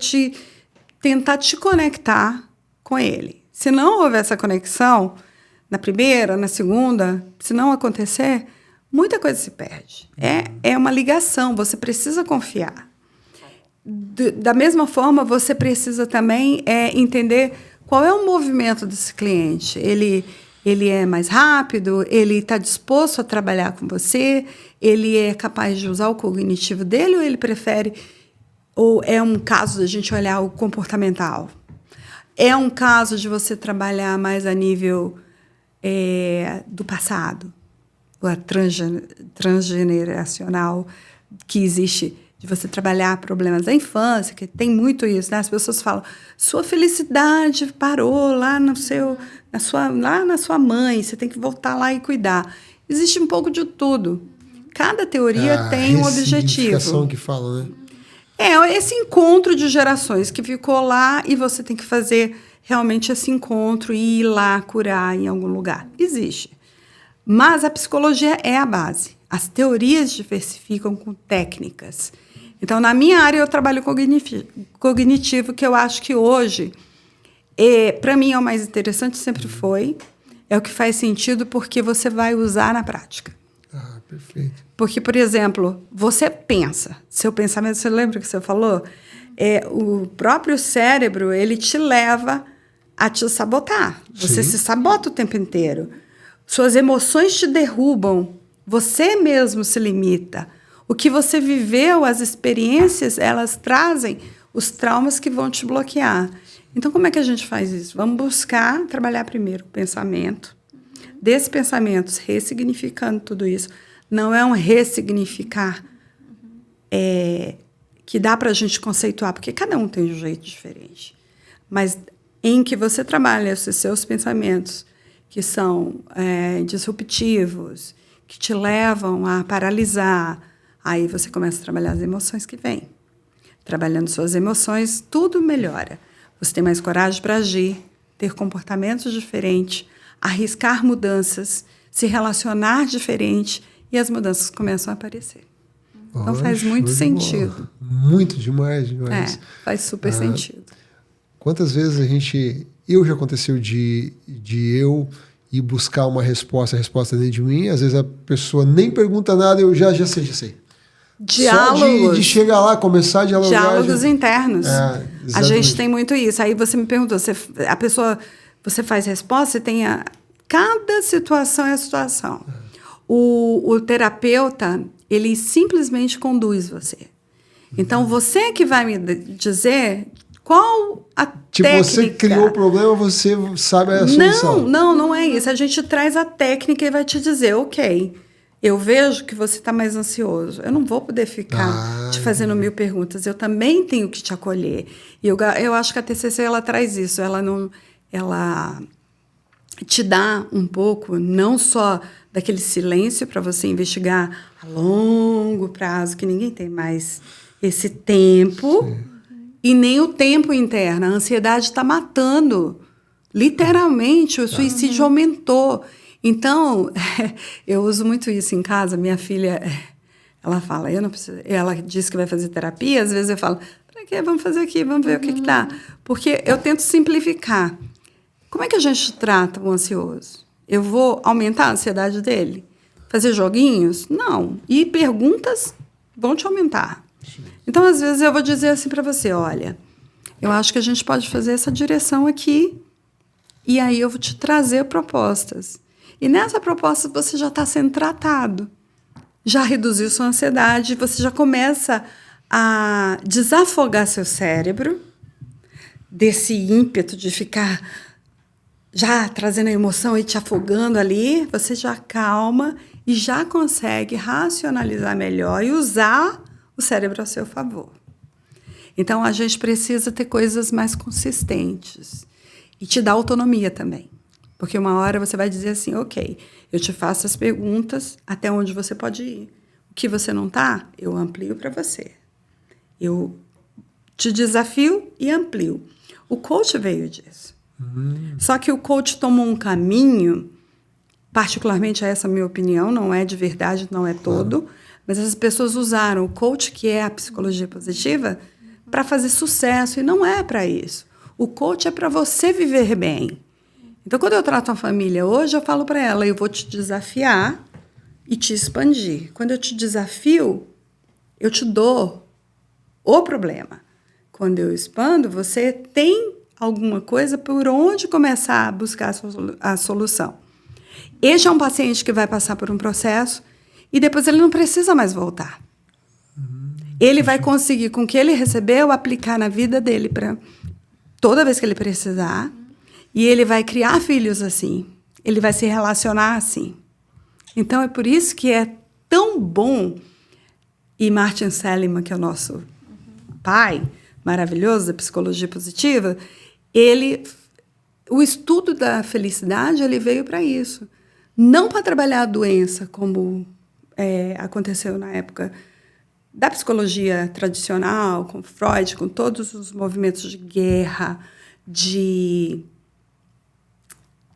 tentar te conectar com ele. Se não houver essa conexão, na primeira, na segunda, se não acontecer, muita coisa se perde. É uma ligação, você precisa confiar. Da mesma forma, você precisa também entender qual é o movimento desse cliente. Ele é mais rápido, ele está disposto a trabalhar com você, ele é capaz de usar o cognitivo dele, ou ele prefere... Ou é um caso da gente olhar o comportamental? É um caso de você trabalhar mais a nível do passado, a transgeneracional que existe, de você trabalhar problemas da infância, que tem muito isso, né? As pessoas falam, sua felicidade parou lá na sua mãe, você tem que voltar lá e cuidar. Existe um pouco de tudo. Cada teoria tem um objetivo.
Que fala, né?
Esse encontro de gerações que ficou lá e você tem que fazer realmente esse encontro e ir lá curar em algum lugar. Existe. Mas a psicologia é a base. As teorias diversificam com técnicas. Então, na minha área, eu trabalho cognitivo, que eu acho que hoje, para mim, é o mais interessante, sempre foi. É o que faz sentido porque você vai usar na prática.
Perfeito.
Porque, por exemplo, você pensa, seu pensamento, você lembra que você falou? O próprio cérebro, ele te leva a te sabotar. Você se sabota o tempo inteiro. Suas emoções te derrubam. Você mesmo se limita. O que você viveu, as experiências, elas trazem os traumas que vão te bloquear. Então, como é que a gente faz isso? Vamos buscar trabalhar primeiro o pensamento. Desses pensamentos, ressignificando tudo isso. Não é um ressignificar que dá para a gente conceituar, porque cada um tem um jeito diferente. Mas em que você trabalha os seus pensamentos, que são disruptivos, que te levam a paralisar, aí você começa a trabalhar as emoções que vêm. Trabalhando suas emoções, tudo melhora. Você tem mais coragem para agir, ter comportamentos diferentes, arriscar mudanças, se relacionar diferente, e as mudanças começam a aparecer. Então, faz muito sentido.
Muito demais.
Faz super sentido.
Quantas vezes já aconteceu de eu ir buscar uma resposta, a resposta dentro de mim, às vezes a pessoa nem pergunta nada, eu já sei.
Diálogos.
Só de chegar lá, começar a dialogar.
Diálogos internos. A gente tem muito isso. Aí você me perguntou, você faz resposta, cada situação é a situação. O terapeuta, ele simplesmente conduz você. Então, você que vai me dizer qual a técnica.
Você criou o problema, você sabe a solução.
Não é isso. A gente traz a técnica e vai te dizer, ok, eu vejo que você está mais ansioso. Eu não vou poder ficar te fazendo 1000 perguntas. Eu também tenho que te acolher. E eu acho que a TCC, ela traz isso. Ela te dá um pouco, não só daquele silêncio para você investigar a longo prazo, que ninguém tem mais esse tempo, e nem o tempo interno. A ansiedade está matando. Literalmente, o suicídio aumentou. Então, eu uso muito isso em casa. Minha filha, ela fala, eu não preciso. Ela diz que vai fazer terapia, às vezes eu falo, para quê? Vamos fazer aqui, vamos ver o que dá. Porque eu tento simplificar. Como é que a gente trata o ansioso? Eu vou aumentar a ansiedade dele? Fazer joguinhos? Não. E perguntas vão te aumentar. Sim. Então, às vezes, eu vou dizer assim para você, olha, eu acho que a gente pode fazer essa direção aqui, e aí eu vou te trazer propostas. E nessa proposta você já está sendo tratado. Já reduziu sua ansiedade, você já começa a desafogar seu cérebro desse ímpeto de ficar já trazendo a emoção e te afogando ali. Você já calma e já consegue racionalizar melhor e usar o cérebro a seu favor. Então, a gente precisa ter coisas mais consistentes e te dar autonomia também. Porque uma hora você vai dizer assim, ok, eu te faço as perguntas até onde você pode ir. O que você não está, eu amplio para você. Eu te desafio e amplio. O coach veio disso. Só que o coach tomou um caminho, particularmente essa minha opinião, não é de verdade, não é todo, mas as pessoas usaram o coach, que é a psicologia positiva, para fazer sucesso, e não é para isso. O coach é para você viver bem. Então, quando eu trato a família hoje, eu falo para ela, eu vou te desafiar e te expandir. Quando eu te desafio, eu te dou o problema. Quando eu expando, você tem alguma coisa por onde começar a buscar a solução. Este é um paciente que vai passar por um processo e depois ele não precisa mais voltar. Ele vai conseguir, com o que ele recebeu, aplicar na vida dele para toda vez que ele precisar. E ele vai criar filhos assim. Ele vai se relacionar assim. Então, é por isso que é tão bom. E Martin Seligman, que é o nosso pai maravilhoso da psicologia positiva, o estudo da felicidade, ele veio para isso. Não para trabalhar a doença, como aconteceu na época da psicologia tradicional, com Freud, com todos os movimentos de guerra, de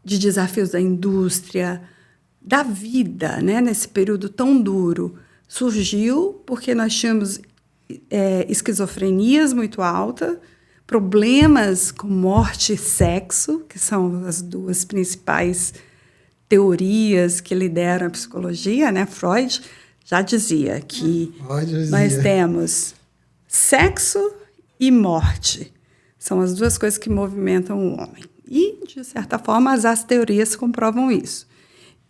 desafios da indústria, da vida, né, nesse período tão duro. Surgiu porque nós tínhamos esquizofrenias muito alta, problemas com morte e sexo, que são as duas principais teorias que lideram a psicologia, né? Freud já dizia que nós temos sexo e morte. São as duas coisas que movimentam o homem. E, de certa forma, as teorias comprovam isso.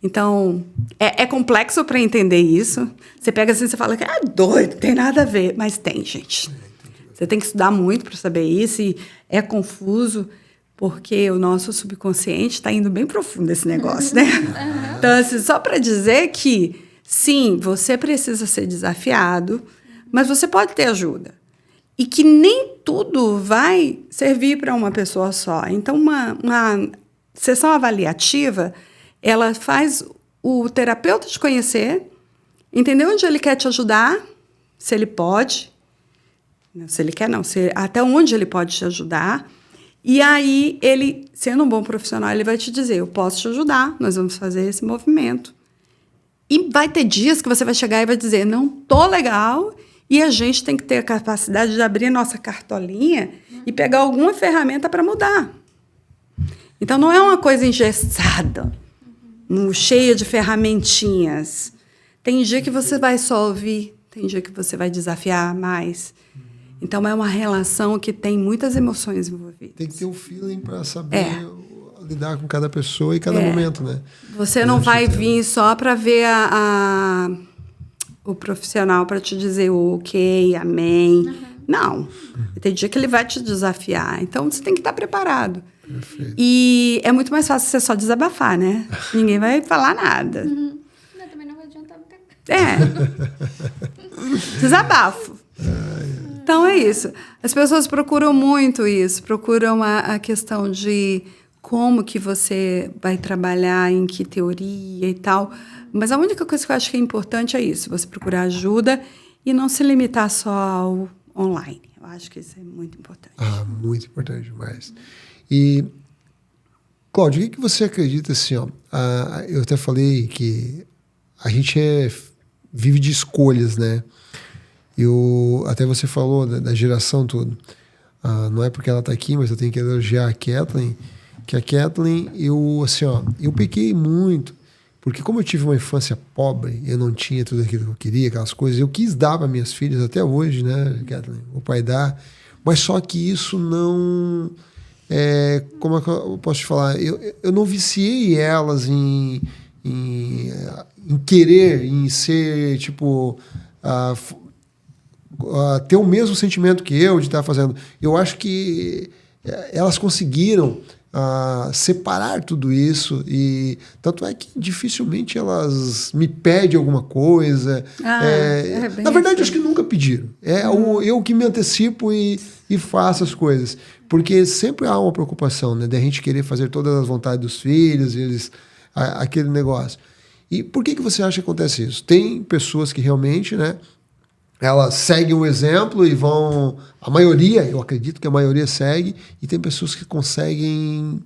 Então, é complexo para entender isso. Você pega assim e fala que é doido, não tem nada a ver. Mas tem, gente. Você tem que estudar muito para saber isso. E é confuso, porque o nosso subconsciente está indo bem profundo nesse negócio, né? Então, assim, só para dizer que, sim, você precisa ser desafiado, mas você pode ter ajuda. E que nem tudo vai servir para uma pessoa só. Então, uma sessão avaliativa, ela faz o terapeuta te conhecer, entender onde ele quer te ajudar, se ele pode, se ele quer não, até onde ele pode te ajudar. E aí, ele, sendo um bom profissional, ele vai te dizer, eu posso te ajudar, nós vamos fazer esse movimento. E vai ter dias que você vai chegar e vai dizer, não tô legal, e a gente tem que ter a capacidade de abrir a nossa cartolinha e pegar alguma ferramenta para mudar. Então, não é uma coisa engessada, cheia de ferramentinhas. Tem dia que você vai só ouvir, tem dia que você vai desafiar mais. Então, é uma relação que tem muitas emoções envolvidas.
Tem que ter um feeling para saber lidar com cada pessoa e cada momento, né?
Você não vai vir só para ver o profissional para te dizer ok, amém. Não. Tem dia que ele vai te desafiar. Então, você tem que estar preparado.
Perfeito.
E é muito mais fácil você só desabafar, né? Ninguém vai falar nada.
Não, também não vai adiantar muita coisa.
Desabafo. Então, é isso. As pessoas procuram muito isso. Procuram a questão de como que você vai trabalhar, em que teoria e tal. Mas a única coisa que eu acho que é importante é isso. Você procurar ajuda e não se limitar só ao online. Eu acho que isso é muito importante.
Muito importante demais. E, Cláudio, o que você acredita assim, ó? Eu até falei que a gente vive de escolhas, né? Até você falou da geração toda. Não é porque ela está aqui, mas eu tenho que elogiar a Kathleen, que a Kathleen, eu pequei muito, porque como eu tive uma infância pobre, eu não tinha tudo aquilo que eu queria, aquelas coisas, eu quis dar para minhas filhas até hoje, né, Kathleen? O pai dá, mas só que isso não... como é que eu posso te falar? Eu não viciei elas em querer, em ser, tipo... ter o mesmo sentimento que eu de estar fazendo. Eu acho que elas conseguiram separar tudo isso, e tanto é que dificilmente elas me pedem alguma coisa. Na verdade, acho que nunca pediram. Eu que me antecipo e faço as coisas. Porque sempre há uma preocupação, né, de a gente querer fazer todas as vontades dos filhos, aquele negócio. E por que você acha que acontece isso? Tem pessoas que realmente, né, elas seguem o exemplo e vão... A maioria, eu acredito que a maioria segue, e tem pessoas que conseguem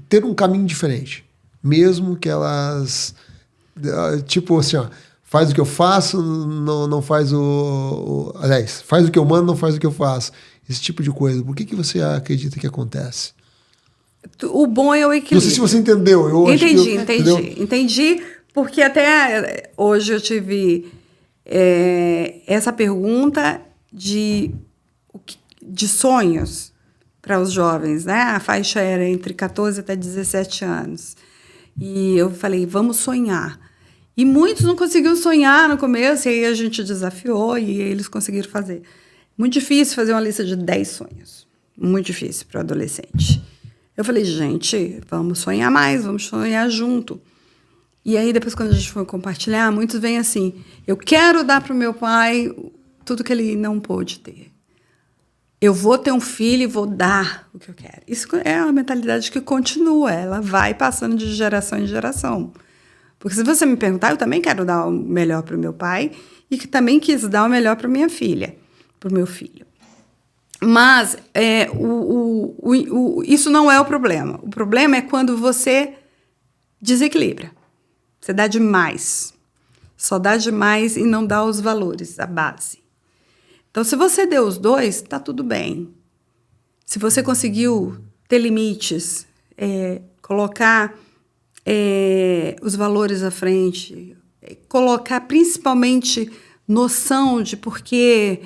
ter um caminho diferente. Mesmo que tipo assim, faz o que eu faço, não faz aliás, faz o que eu mando, não faz o que eu faço. Esse tipo de coisa. Por que você acredita que acontece?
O bom é o equilíbrio.
Não sei se você entendeu.
Entendi, porque até hoje eu tive... essa pergunta de sonhos para os jovens, né? A faixa era entre 14 até 17 anos. E eu falei, vamos sonhar. E muitos não conseguiam sonhar no começo, e aí a gente desafiou e eles conseguiram fazer. Muito difícil fazer uma lista de 10 sonhos. Muito difícil para o adolescente. Eu falei, gente, vamos sonhar mais, vamos sonhar junto. E aí, depois, quando a gente foi compartilhar, muitos vêm assim, eu quero dar para o meu pai tudo que ele não pôde ter. Eu vou ter um filho e vou dar o que eu quero. Isso é uma mentalidade que continua, ela vai passando de geração em geração. Porque se você me perguntar, eu também quero dar o melhor para o meu pai e que também quis dar o melhor para minha filha, para o meu filho. Mas isso não é o problema. O problema é quando você desequilibra. Você dá demais. Só dá demais e não dá os valores, a base. Então, se você deu os dois, está tudo bem. Se você conseguiu ter limites, colocar os valores à frente, colocar principalmente noção de porquê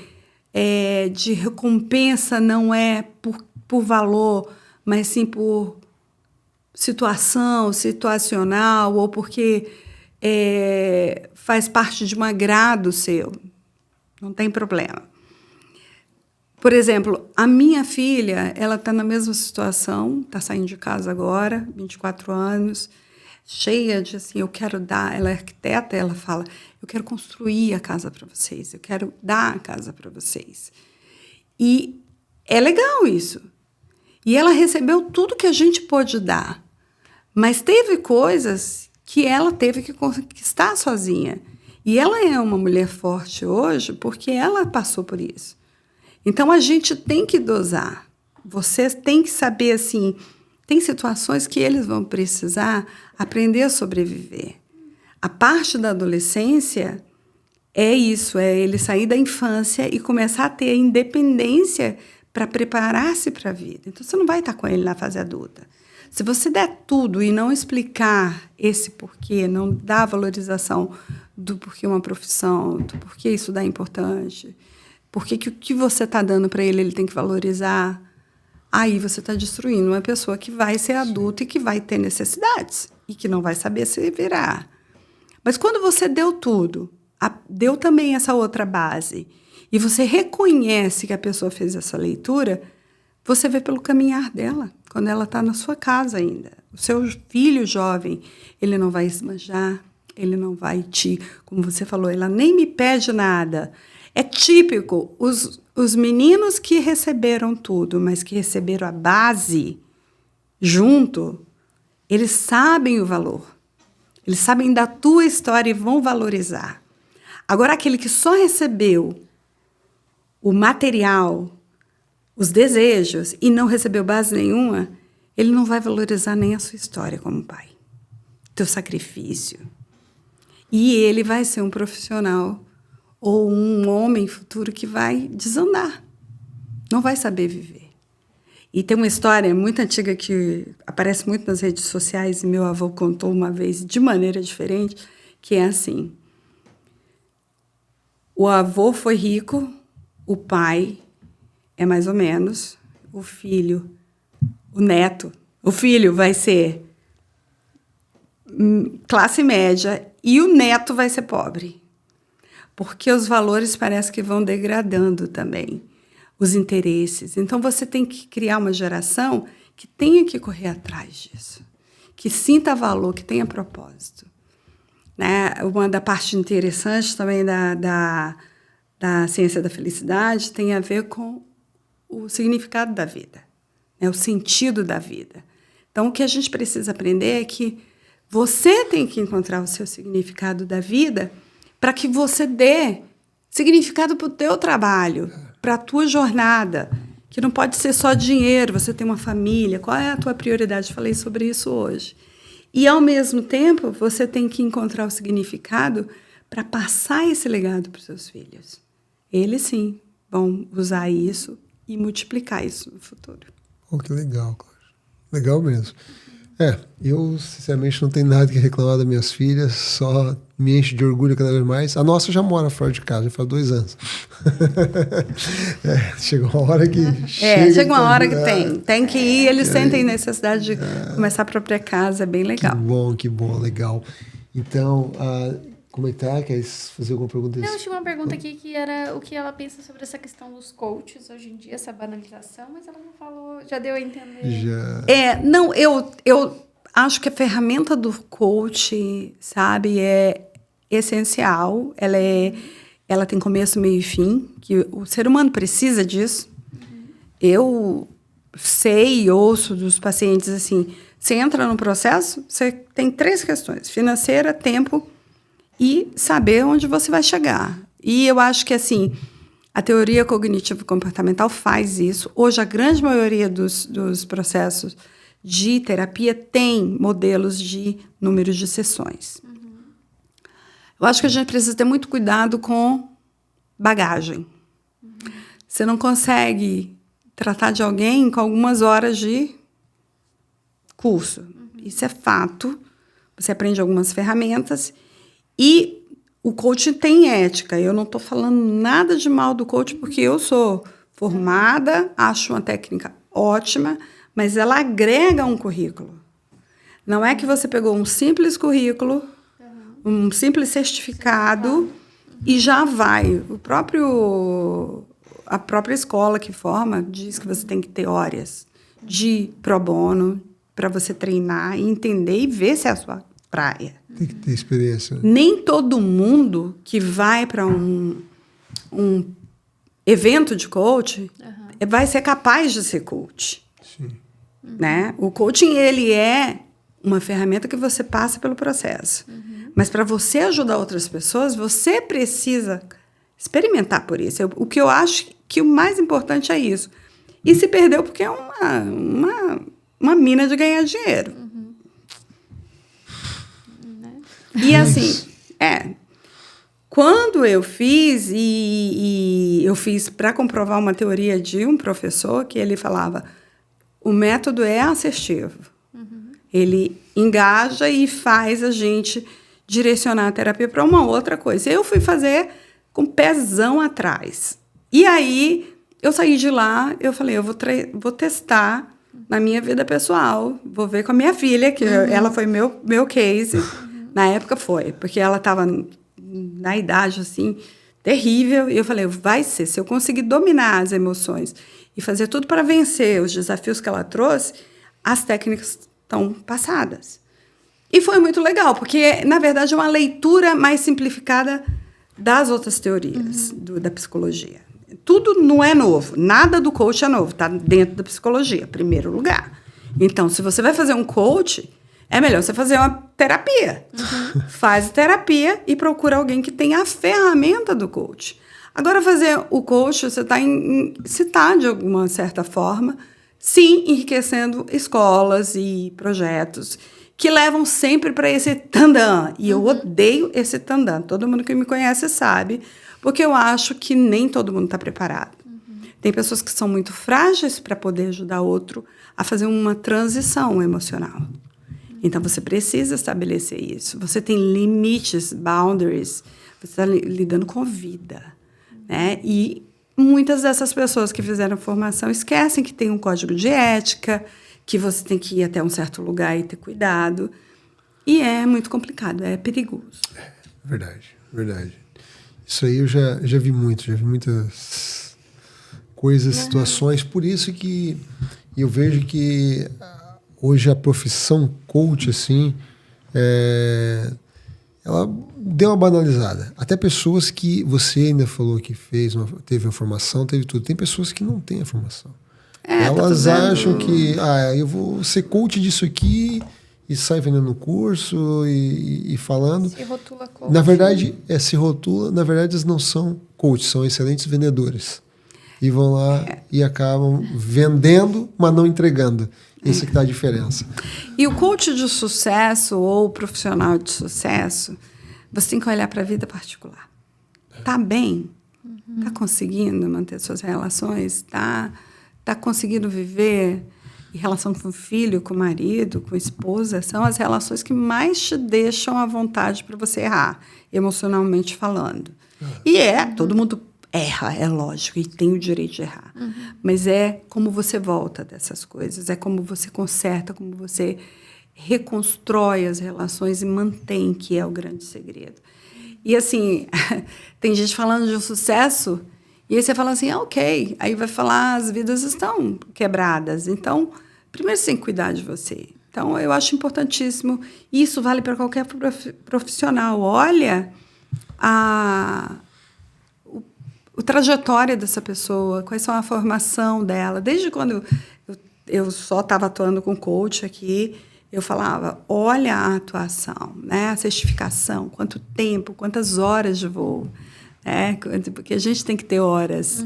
de recompensa não é por valor, mas sim por situacional, ou porque faz parte de um agrado seu. Não tem problema. Por exemplo, a minha filha, ela está na mesma situação, está saindo de casa agora, 24 anos, cheia de, assim, eu quero dar, ela é arquiteta, ela fala, eu quero construir a casa para vocês, eu quero dar a casa para vocês. E é legal isso. E ela recebeu tudo que a gente pôde dar, mas teve coisas que ela teve que conquistar sozinha. E ela é uma mulher forte hoje porque ela passou por isso. Então, a gente tem que dosar. Você tem que saber, assim, tem situações que eles vão precisar aprender a sobreviver. A parte da adolescência é isso, é ele sair da infância e começar a ter a independência para preparar-se para a vida. Então, você não vai estar com ele na fase adulta. Se você der tudo e não explicar esse porquê, não dar valorização do porquê uma profissão, do porquê isso dá importante, porquê que o que você está dando para ele, ele tem que valorizar, aí você está destruindo uma pessoa que vai ser adulta e que vai ter necessidades e que não vai saber se virar. Mas quando você deu tudo, deu também essa outra base, e você reconhece que a pessoa fez essa leitura, você vê pelo caminhar dela, quando ela está na sua casa ainda. O seu filho jovem, ele não vai esbanjar, ele não vai como você falou, ela nem me pede nada. É típico, os meninos que receberam tudo, mas que receberam a base junto, eles sabem o valor. Eles sabem da tua história e vão valorizar. Agora, aquele que só recebeu o material, os desejos, e não recebeu base nenhuma, ele não vai valorizar nem a sua história como pai. Teu sacrifício. E ele vai ser um profissional ou um homem futuro que vai desandar, não vai saber viver. E tem uma história muito antiga que aparece muito nas redes sociais, e meu avô contou uma vez de maneira diferente, que é assim: o avô foi rico, o pai é mais ou menos, o filho, o filho vai ser classe média e o neto vai ser pobre. Porque os valores parece que vão degradando também, os interesses. Então, você tem que criar uma geração que tenha que correr atrás disso, que sinta valor, que tenha propósito. Né? Uma da parte interessante também da ciência da felicidade tem a ver com o significado da vida, né? O sentido da vida. Então, o que a gente precisa aprender é que você tem que encontrar o seu significado da vida para que você dê significado para o teu trabalho, para a tua jornada, que não pode ser só dinheiro, você tem uma família, qual é a tua prioridade? Falei sobre isso hoje. E, ao mesmo tempo, você tem que encontrar o significado para passar esse legado para os seus filhos. Eles, sim, vão usar isso e multiplicar isso no futuro.
Oh, que legal, Cláudia. Legal mesmo. Eu, sinceramente, não tenho nada que reclamar das minhas filhas, só me enche de orgulho cada vez mais. A nossa já mora fora de casa, já faz 2 anos. Chegou uma hora que...
chega uma hora que tem que ir, eles sentem necessidade de começar a própria casa, é bem legal.
Que bom, legal. Então, como é que tá? Quer fazer alguma pergunta?
Não, eu tinha uma pergunta aqui que era o que ela pensa sobre essa questão dos coaches hoje em dia, essa banalização, mas ela não falou, já deu a entender.
Não, eu acho que a ferramenta do coach, sabe, é essencial, ela tem começo, meio e fim, que o ser humano precisa disso. Eu sei e ouço dos pacientes assim, você entra no processo, você tem 3 questões: financeira, tempo e saber onde você vai chegar. E eu acho que, assim, a teoria cognitivo-comportamental faz isso. Hoje, a grande maioria dos processos de terapia tem modelos de número de sessões. Eu acho que a gente precisa ter muito cuidado com bagagem. Você não consegue tratar de alguém com algumas horas de curso. Isso é fato. Você aprende algumas ferramentas. E o coaching tem ética. Eu não estou falando nada de mal do coaching, porque eu sou formada, acho uma técnica ótima, mas ela agrega um currículo. Não é que você pegou um simples currículo, um simples certificado e já vai. A própria escola que forma diz que você tem que ter horas de pro bono para você treinar, entender e ver se é a sua praia.
Tem que ter experiência.
Nem todo mundo que vai para um evento de coach vai ser capaz de ser coach.
Sim.
Né? O coaching, ele é uma ferramenta que você passa pelo processo. Mas para você ajudar outras pessoas, você precisa experimentar por isso. O que eu acho que o mais importante é isso. E se perdeu porque é uma mina de ganhar dinheiro. E assim, quando eu fiz, e eu fiz para comprovar uma teoria de um professor, que ele falava, o método é assertivo. Ele engaja e faz a gente direcionar a terapia para uma outra coisa. Eu fui fazer com pezão atrás. E aí, eu saí de lá, eu falei, eu vou testar na minha vida pessoal, vou ver com a minha filha, que ela foi meu case. Na época foi, porque ela estava na idade, assim, terrível. E eu falei, vai ser, se eu conseguir dominar as emoções e fazer tudo para vencer os desafios que ela trouxe, as técnicas estão passadas. E foi muito legal, porque, na verdade, é uma leitura mais simplificada das outras teorias da psicologia. Tudo não é novo, nada do coach é novo, está dentro da psicologia, em primeiro lugar. Então, se você vai fazer um coach, é melhor você fazer uma terapia. Faz terapia e procura alguém que tenha a ferramenta do coach. Agora, fazer o coach, você está, de alguma certa forma, sim, enriquecendo escolas e projetos que levam sempre para esse tandã. E eu odeio esse tandã. Todo mundo que me conhece sabe, porque eu acho que nem todo mundo está preparado. Tem pessoas que são muito frágeis para poder ajudar outro a fazer uma transição emocional. Então, você precisa estabelecer isso. Você tem limites, boundaries. Você está lidando com vida, né? E muitas dessas pessoas que fizeram formação esquecem que tem um código de ética, que você tem que ir até um certo lugar e ter cuidado. E é muito complicado, é perigoso.
Verdade. Isso aí eu já vi muitas coisas, situações. Por isso que eu vejo que hoje a profissão coach, assim, ela deu uma banalizada. Até pessoas que você ainda falou que teve a formação, teve tudo. Tem pessoas que não têm a formação. Elas acham que eu vou ser coach disso aqui e sai vendendo curso e falando.
Se rotula coach.
Na verdade, se rotula. Na verdade, eles não são coaches, são excelentes vendedores. E vão lá e acabam vendendo, mas não entregando. Isso que dá a diferença.
E o coach de sucesso ou o profissional de sucesso, você tem que olhar para a vida particular. Tá bem? Tá conseguindo manter suas relações? Tá conseguindo viver em relação com o filho, com o marido, com a esposa? São as relações que mais te deixam à vontade para você errar, emocionalmente falando. E todo mundo erra, é lógico, e tem o direito de errar. Mas é como você volta dessas coisas, é como você conserta, como você reconstrói as relações e mantém, que é o grande segredo. E assim, tem gente falando de um sucesso, e aí você fala assim, ok, aí vai falar, as vidas estão quebradas. Então, primeiro você tem que cuidar de você. Então, eu acho importantíssimo, e isso vale para qualquer profissional. Olha a trajetória dessa pessoa, quais são a formação dela. Desde quando eu só estava atuando com coach aqui, eu falava, olha a atuação, né? A certificação, quanto tempo, quantas horas de voo. Né? Porque a gente tem que ter horas.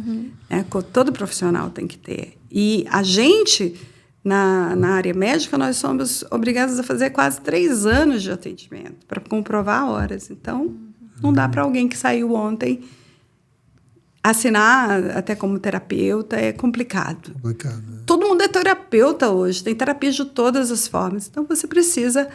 Né? Todo profissional tem que ter. E a gente, na área médica, nós somos obrigados a fazer quase 3 anos de atendimento para comprovar horas. Então, não dá para alguém que saiu ontem assinar até como terapeuta, é complicado.
Complicado, né?
Todo mundo é terapeuta hoje, tem terapia de todas as formas. Então, você precisa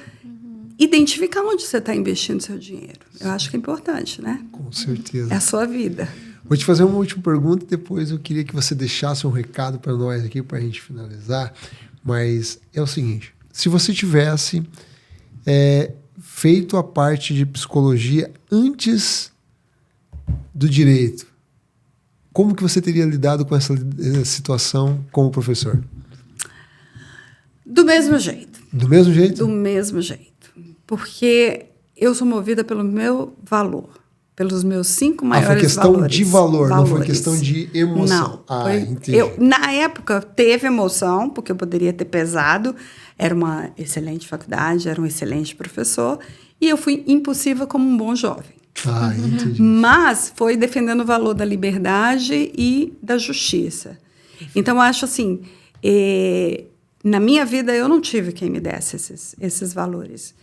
identificar onde você está investindo seu dinheiro. Eu acho que é importante, né?
Com certeza.
É a sua vida.
Vou te fazer uma última pergunta, depois eu queria que você deixasse um recado para nós aqui, para a gente finalizar. Mas é o seguinte, se você tivesse feito a parte de psicologia antes do direito, como que você teria lidado com essa situação como professor?
Do mesmo jeito.
Do mesmo jeito?
Do mesmo jeito. Porque eu sou movida pelo meu valor, pelos meus 5 maiores valores.
Foi questão de valor, não foi questão de emoção.
Não,
entendi.
Na época, teve emoção, porque eu poderia ter pesado. Era uma excelente faculdade, era um excelente professor. E eu fui impulsiva como um bom jovem.
Entendi.
Mas foi defendendo o valor da liberdade e da justiça. Então, eu acho assim, na minha vida eu não tive quem me desse esses valores.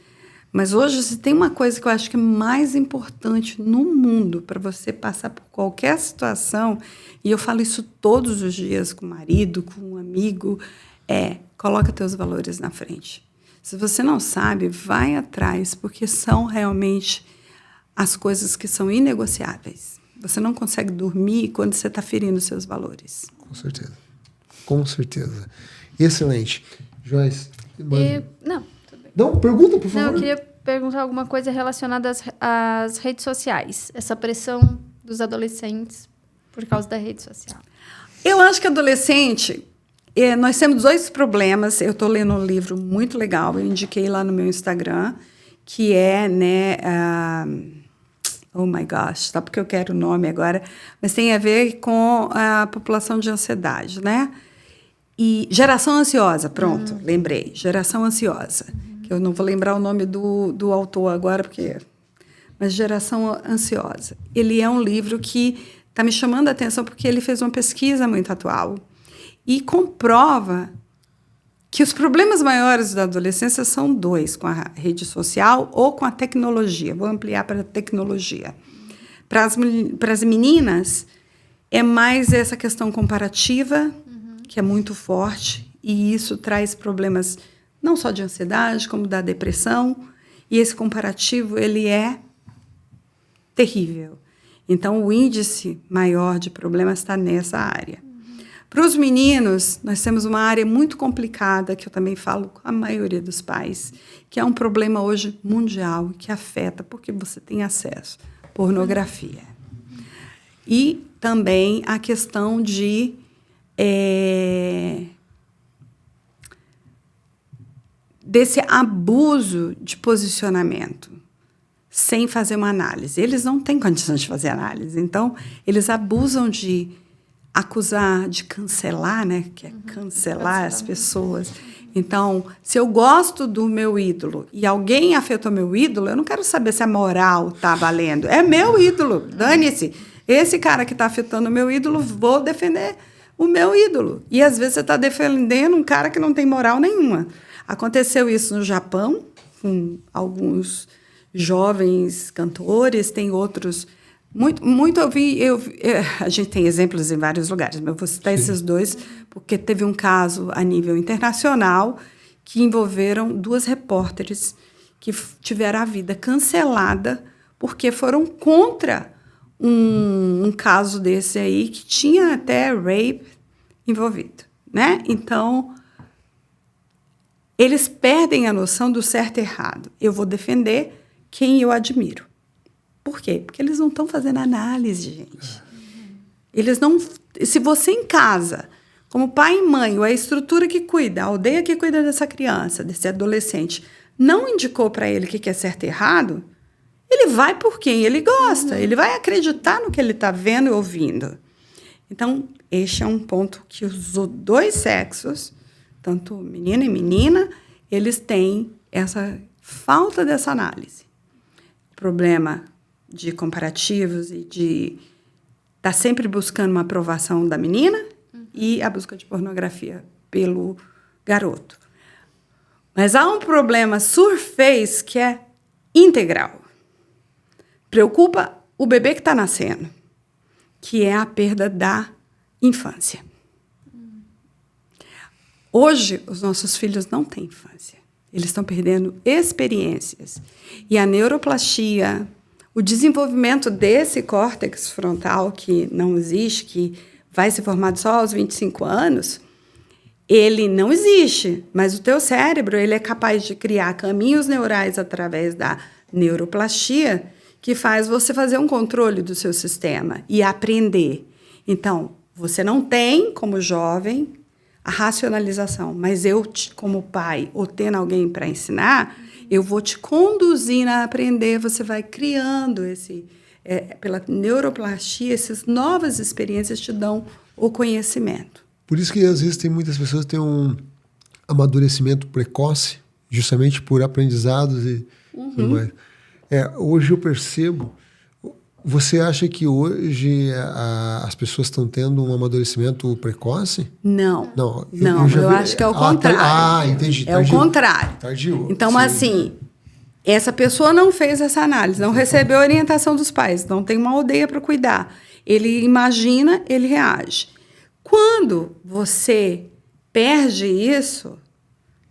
Mas hoje, se tem uma coisa que eu acho que é mais importante no mundo para você passar por qualquer situação, e eu falo isso todos os dias com o marido, com um amigo, coloca teus valores na frente. Se você não sabe, vai atrás, porque são realmente as coisas que são inegociáveis. Você não consegue dormir quando você está ferindo seus valores.
Com certeza. Com certeza. Excelente. Joyce?
Não, tudo bem.
Não, pergunta, por favor.
Não, eu queria perguntar alguma coisa relacionada às redes sociais. Essa pressão dos adolescentes por causa da rede social.
Eu acho que adolescente... nós temos 2 problemas. Eu estou lendo um livro muito legal, eu indiquei lá no meu Instagram, que é, né... oh my gosh, só porque eu quero o nome agora, mas tem a ver com a população de ansiedade, né? E geração ansiosa, pronto, lembrei. Geração ansiosa. Que eu não vou lembrar o nome do autor agora, mas Geração Ansiosa. Ele é um livro que está me chamando a atenção porque ele fez uma pesquisa muito atual e comprova que os problemas maiores da adolescência são 2, com a rede social ou com a tecnologia. Vou ampliar para a tecnologia. Para as meninas, é mais essa questão comparativa, que é muito forte, e isso traz problemas não só de ansiedade, como da depressão, e esse comparativo, ele é terrível. Então, o índice maior de problemas está nessa área. Para os meninos, nós temos uma área muito complicada, que eu também falo com a maioria dos pais, que é um problema hoje mundial, que afeta, porque você tem acesso à pornografia. E também a questão de desse abuso de posicionamento, sem fazer uma análise. Eles não têm condições de fazer análise, então eles abusam de acusar, de cancelar, né? Que é cancelar as pessoas. Então, se eu gosto do meu ídolo e alguém afetou meu ídolo, eu não quero saber se a moral está valendo. É meu ídolo, dane-se. Esse cara que está afetando o meu ídolo, vou defender o meu ídolo. E, às vezes, você está defendendo um cara que não tem moral nenhuma. Aconteceu isso no Japão, com alguns jovens cantores, tem outros... Muito a gente tem exemplos em vários lugares, mas eu vou citar esses dois, porque teve um caso a nível internacional que envolveram 2 repórteres que tiveram a vida cancelada porque foram contra um caso desse aí que tinha até rape envolvido, né? Então, eles perdem a noção do certo e errado. Eu vou defender quem eu admiro. Por quê? Porque eles não estão fazendo análise, gente. Eles não... Se você em casa, como pai e mãe, ou a estrutura que cuida, a aldeia que cuida dessa criança, desse adolescente, não indicou para ele o que é certo e errado, ele vai por quem ele gosta. Ele vai acreditar no que ele está vendo e ouvindo. Então, este é um ponto que os 2 sexos, tanto menino e menina, eles têm essa falta dessa análise. O problema de comparativos e de estar sempre buscando uma aprovação da menina e a busca de pornografia pelo garoto. Mas há um problema surface que é integral. Preocupa o bebê que está nascendo, que é a perda da infância. Hoje, os nossos filhos não têm infância. Eles estão perdendo experiências. E a neuroplastia, o desenvolvimento desse córtex frontal, que não existe, que vai ser formado só aos 25 anos, ele não existe, mas o teu cérebro ele é capaz de criar caminhos neurais através da neuroplastia que faz você fazer um controle do seu sistema e aprender. Então, você não tem, como jovem, a racionalização, mas eu, como pai, ou tendo alguém para ensinar, eu vou te conduzindo a aprender, você vai criando pela neuroplastia, essas novas experiências te dão o conhecimento.
Por isso que, às vezes, tem muitas pessoas que têm um amadurecimento precoce, justamente por aprendizados e tudo mais. Hoje eu percebo... Você acha que hoje as pessoas estão tendo um amadurecimento precoce?
Não.
Não,
eu acho que é o contrário.
Entendi.
É o contrário.
Tardio.
Então,
Sim.
assim, essa pessoa não fez essa análise, não recebeu a orientação dos pais, não tem uma aldeia para cuidar. Ele imagina, ele reage. Quando você perde isso,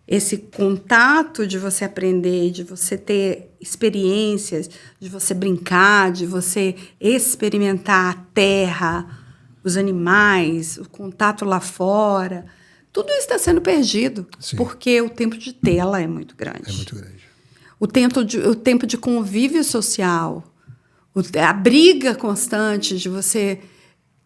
esse contato de você aprender, de você ter experiências, de você brincar, de você experimentar a terra, os animais, o contato lá fora, tudo isso está sendo perdido. Sim. Porque o tempo de tela é muito grande.
É muito grande.
O tempo de convívio social, a briga constante de você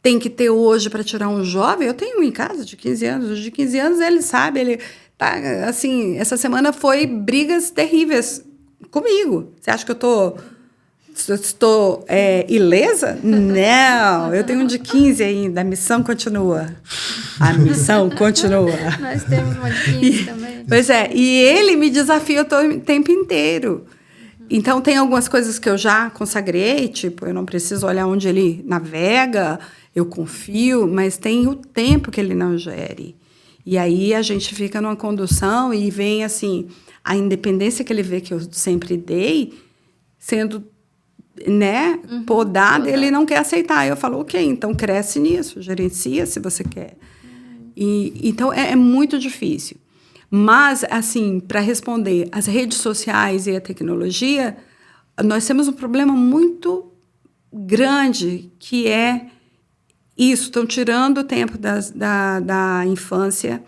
tem que ter hoje para tirar um jovem. Eu tenho um em casa de 15 anos. De 15 anos ele sabe, ele... Tá, assim, essa semana foi brigas terríveis comigo. Você acha que eu estou ilesa? Não, eu tenho um de 15 ainda. A missão continua. A missão continua.
Nós temos uma de 15 também.
Pois é, e ele me desafia o tempo inteiro. Então, tem algumas coisas que eu já consagrei, tipo, eu não preciso olhar onde ele navega, eu confio, mas tem o tempo que ele não gere. E aí a gente fica numa condução e vem, assim, a independência que ele vê que eu sempre dei sendo né, podada, ele não quer aceitar. Eu falo, ok, então cresce nisso, gerencia se você quer. Então, é muito difícil. Mas, assim, para responder, as redes sociais e a tecnologia, nós temos um problema muito grande, que é isso, estão tirando o tempo da infância,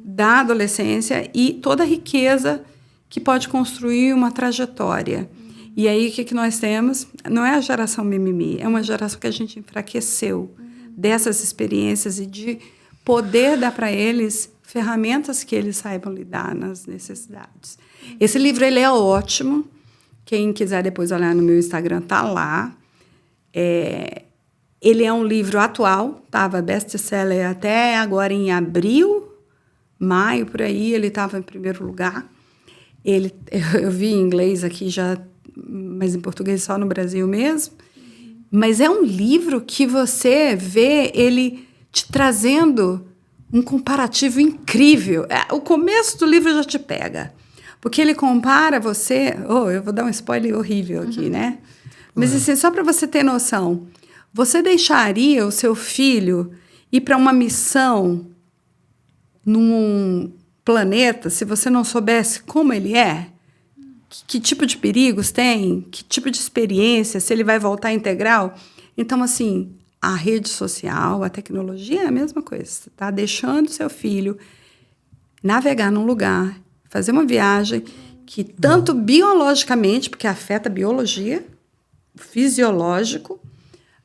da adolescência e toda a riqueza que pode construir uma trajetória. E aí, o que nós temos? Não é a geração mimimi, é uma geração que a gente enfraqueceu dessas experiências e de poder dar para eles ferramentas que eles saibam lidar nas necessidades. Esse livro ele é ótimo. Quem quiser depois olhar no meu Instagram, está lá. Ele é um livro atual, estava best-seller até agora em abril, maio, por aí, ele estava em primeiro lugar. Eu vi em inglês aqui já, mas em português só no Brasil mesmo. Mas é um livro que você vê ele te trazendo um comparativo incrível. O começo do livro já te pega, porque ele compara você... eu vou dar um spoiler horrível aqui, né? Mas assim, só para você ter noção, você deixaria o seu filho ir para uma missão num planeta se você não soubesse como ele é? Que tipo de perigos tem? Que tipo de experiência? Se ele vai voltar integral? Então, assim, a rede social, a tecnologia é a mesma coisa. Você está deixando seu filho navegar num lugar, fazer uma viagem que tanto biologicamente, porque afeta a biologia, o fisiológico,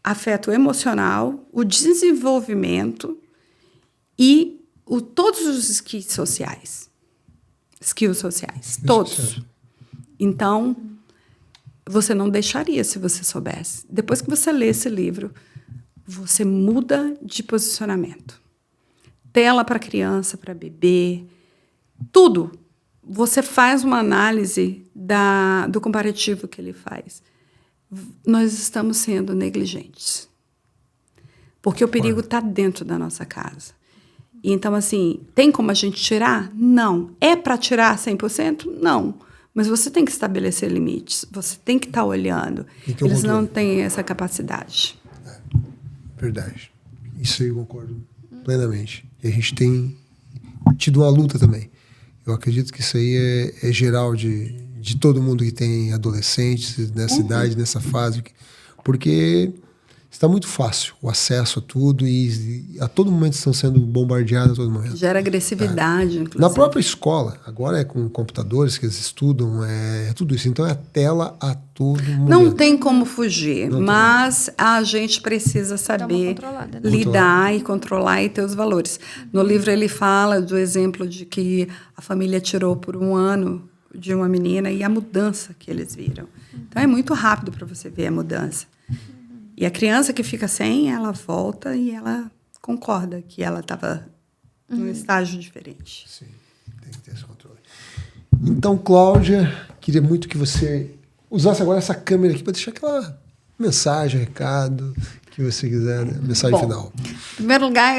afeta o emocional, o desenvolvimento e todos os skills sociais. Todos. Então, você não deixaria se você soubesse. Depois que você lê esse livro, você muda de posicionamento. Tela para criança, para bebê, tudo. Você faz uma análise do comparativo que ele faz. Nós estamos sendo negligentes. Porque o perigo está dentro da nossa casa. Então, assim, tem como a gente tirar? Não. É para tirar 100%? Não. Mas você tem que estabelecer limites. Você tem que estar olhando. Eles não têm essa capacidade.
Verdade. Isso aí eu concordo plenamente. E a gente tem tido uma luta também. Eu acredito que isso aí é geral de todo mundo que tem adolescentes nessa idade, nessa fase. Porque está muito fácil o acesso a tudo e a todo momento estão sendo bombardeados a todo momento.
Gera agressividade, inclusive.
Na própria escola, agora é com computadores que eles estudam, é tudo isso. Então é tela a todo momento.
Não tem como fugir, mas a gente precisa saber lidar e controlar e ter os valores. No livro ele fala do exemplo de que a família tirou por 1 ano de uma menina e a mudança que eles viram. Então é muito rápido para você ver a mudança. E a criança que fica sem, ela volta e ela concorda que ela estava num estágio diferente.
Sim, tem que ter esse controle. Então, Cláudia, queria muito que você usasse agora essa câmera aqui para deixar aquela mensagem, recado que você quiser, né? Mensagem final.
Em primeiro lugar,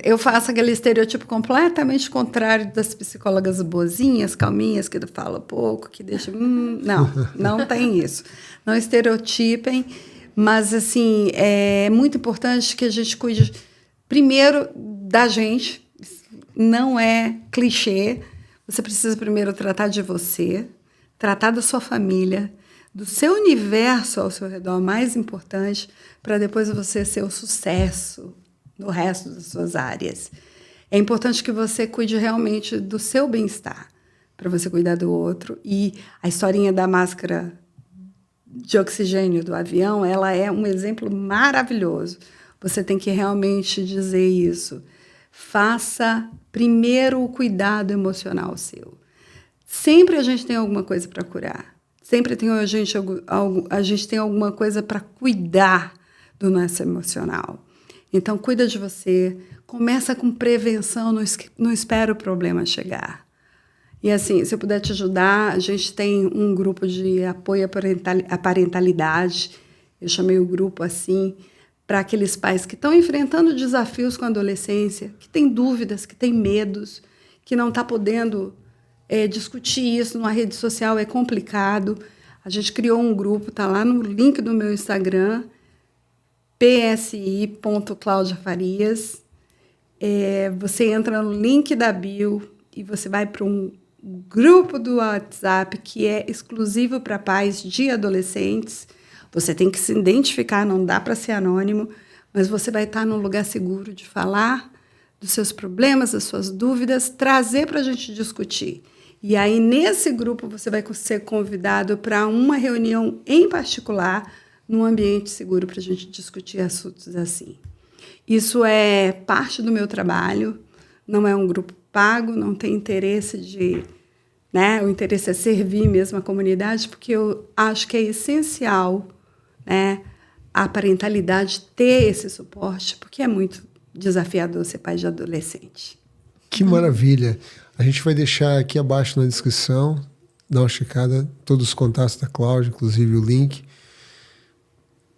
eu faço aquele estereotipo completamente contrário das psicólogas boazinhas, calminhas, que falam pouco, que deixam... não tem isso. Não estereotipem. Mas, assim, é muito importante que a gente cuide, primeiro, da gente. Não é clichê. Você precisa primeiro tratar de você, tratar da sua família, do seu universo ao seu redor, mais importante, para depois você ser o sucesso no resto das suas áreas. É importante que você cuide realmente do seu bem-estar, para você cuidar do outro. E a historinha da máscara de oxigênio do avião, ela é um exemplo maravilhoso. Você tem que realmente dizer isso. Faça primeiro o cuidado emocional seu. Sempre a gente tem alguma coisa para curar. Sempre a gente tem alguma coisa para cuidar do nosso emocional. Então, cuida de você. Começa com prevenção, não espera o problema chegar. E assim, se eu puder te ajudar, a gente tem um grupo de apoio à parentalidade. Eu chamei o grupo assim, para aqueles pais que estão enfrentando desafios com a adolescência, que têm dúvidas, que têm medos, que não estão podendo discutir isso numa rede social, é complicado. A gente criou um grupo, tá lá no link do meu Instagram, psi.claudiafarias. Você entra no link da bio e você vai para um grupo do WhatsApp que é exclusivo para pais de adolescentes. Você tem que se identificar, não dá para ser anônimo, mas você vai estar num lugar seguro de falar dos seus problemas, das suas dúvidas, trazer para a gente discutir. E aí, nesse grupo, você vai ser convidado para uma reunião em particular, num ambiente seguro para a gente discutir assuntos assim. Isso é parte do meu trabalho, não é um grupo pago, não tem interesse de... né? O interesse é servir mesmo a comunidade, porque eu acho que é essencial, né, a parentalidade ter esse suporte, porque é muito desafiador ser pai de adolescente.
Que maravilha! A gente vai deixar aqui abaixo na descrição, dá uma checada, todos os contatos da Cláudia, inclusive o link.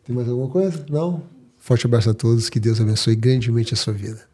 Tem mais alguma coisa? Não? Forte abraço a todos, que Deus abençoe grandemente a sua vida.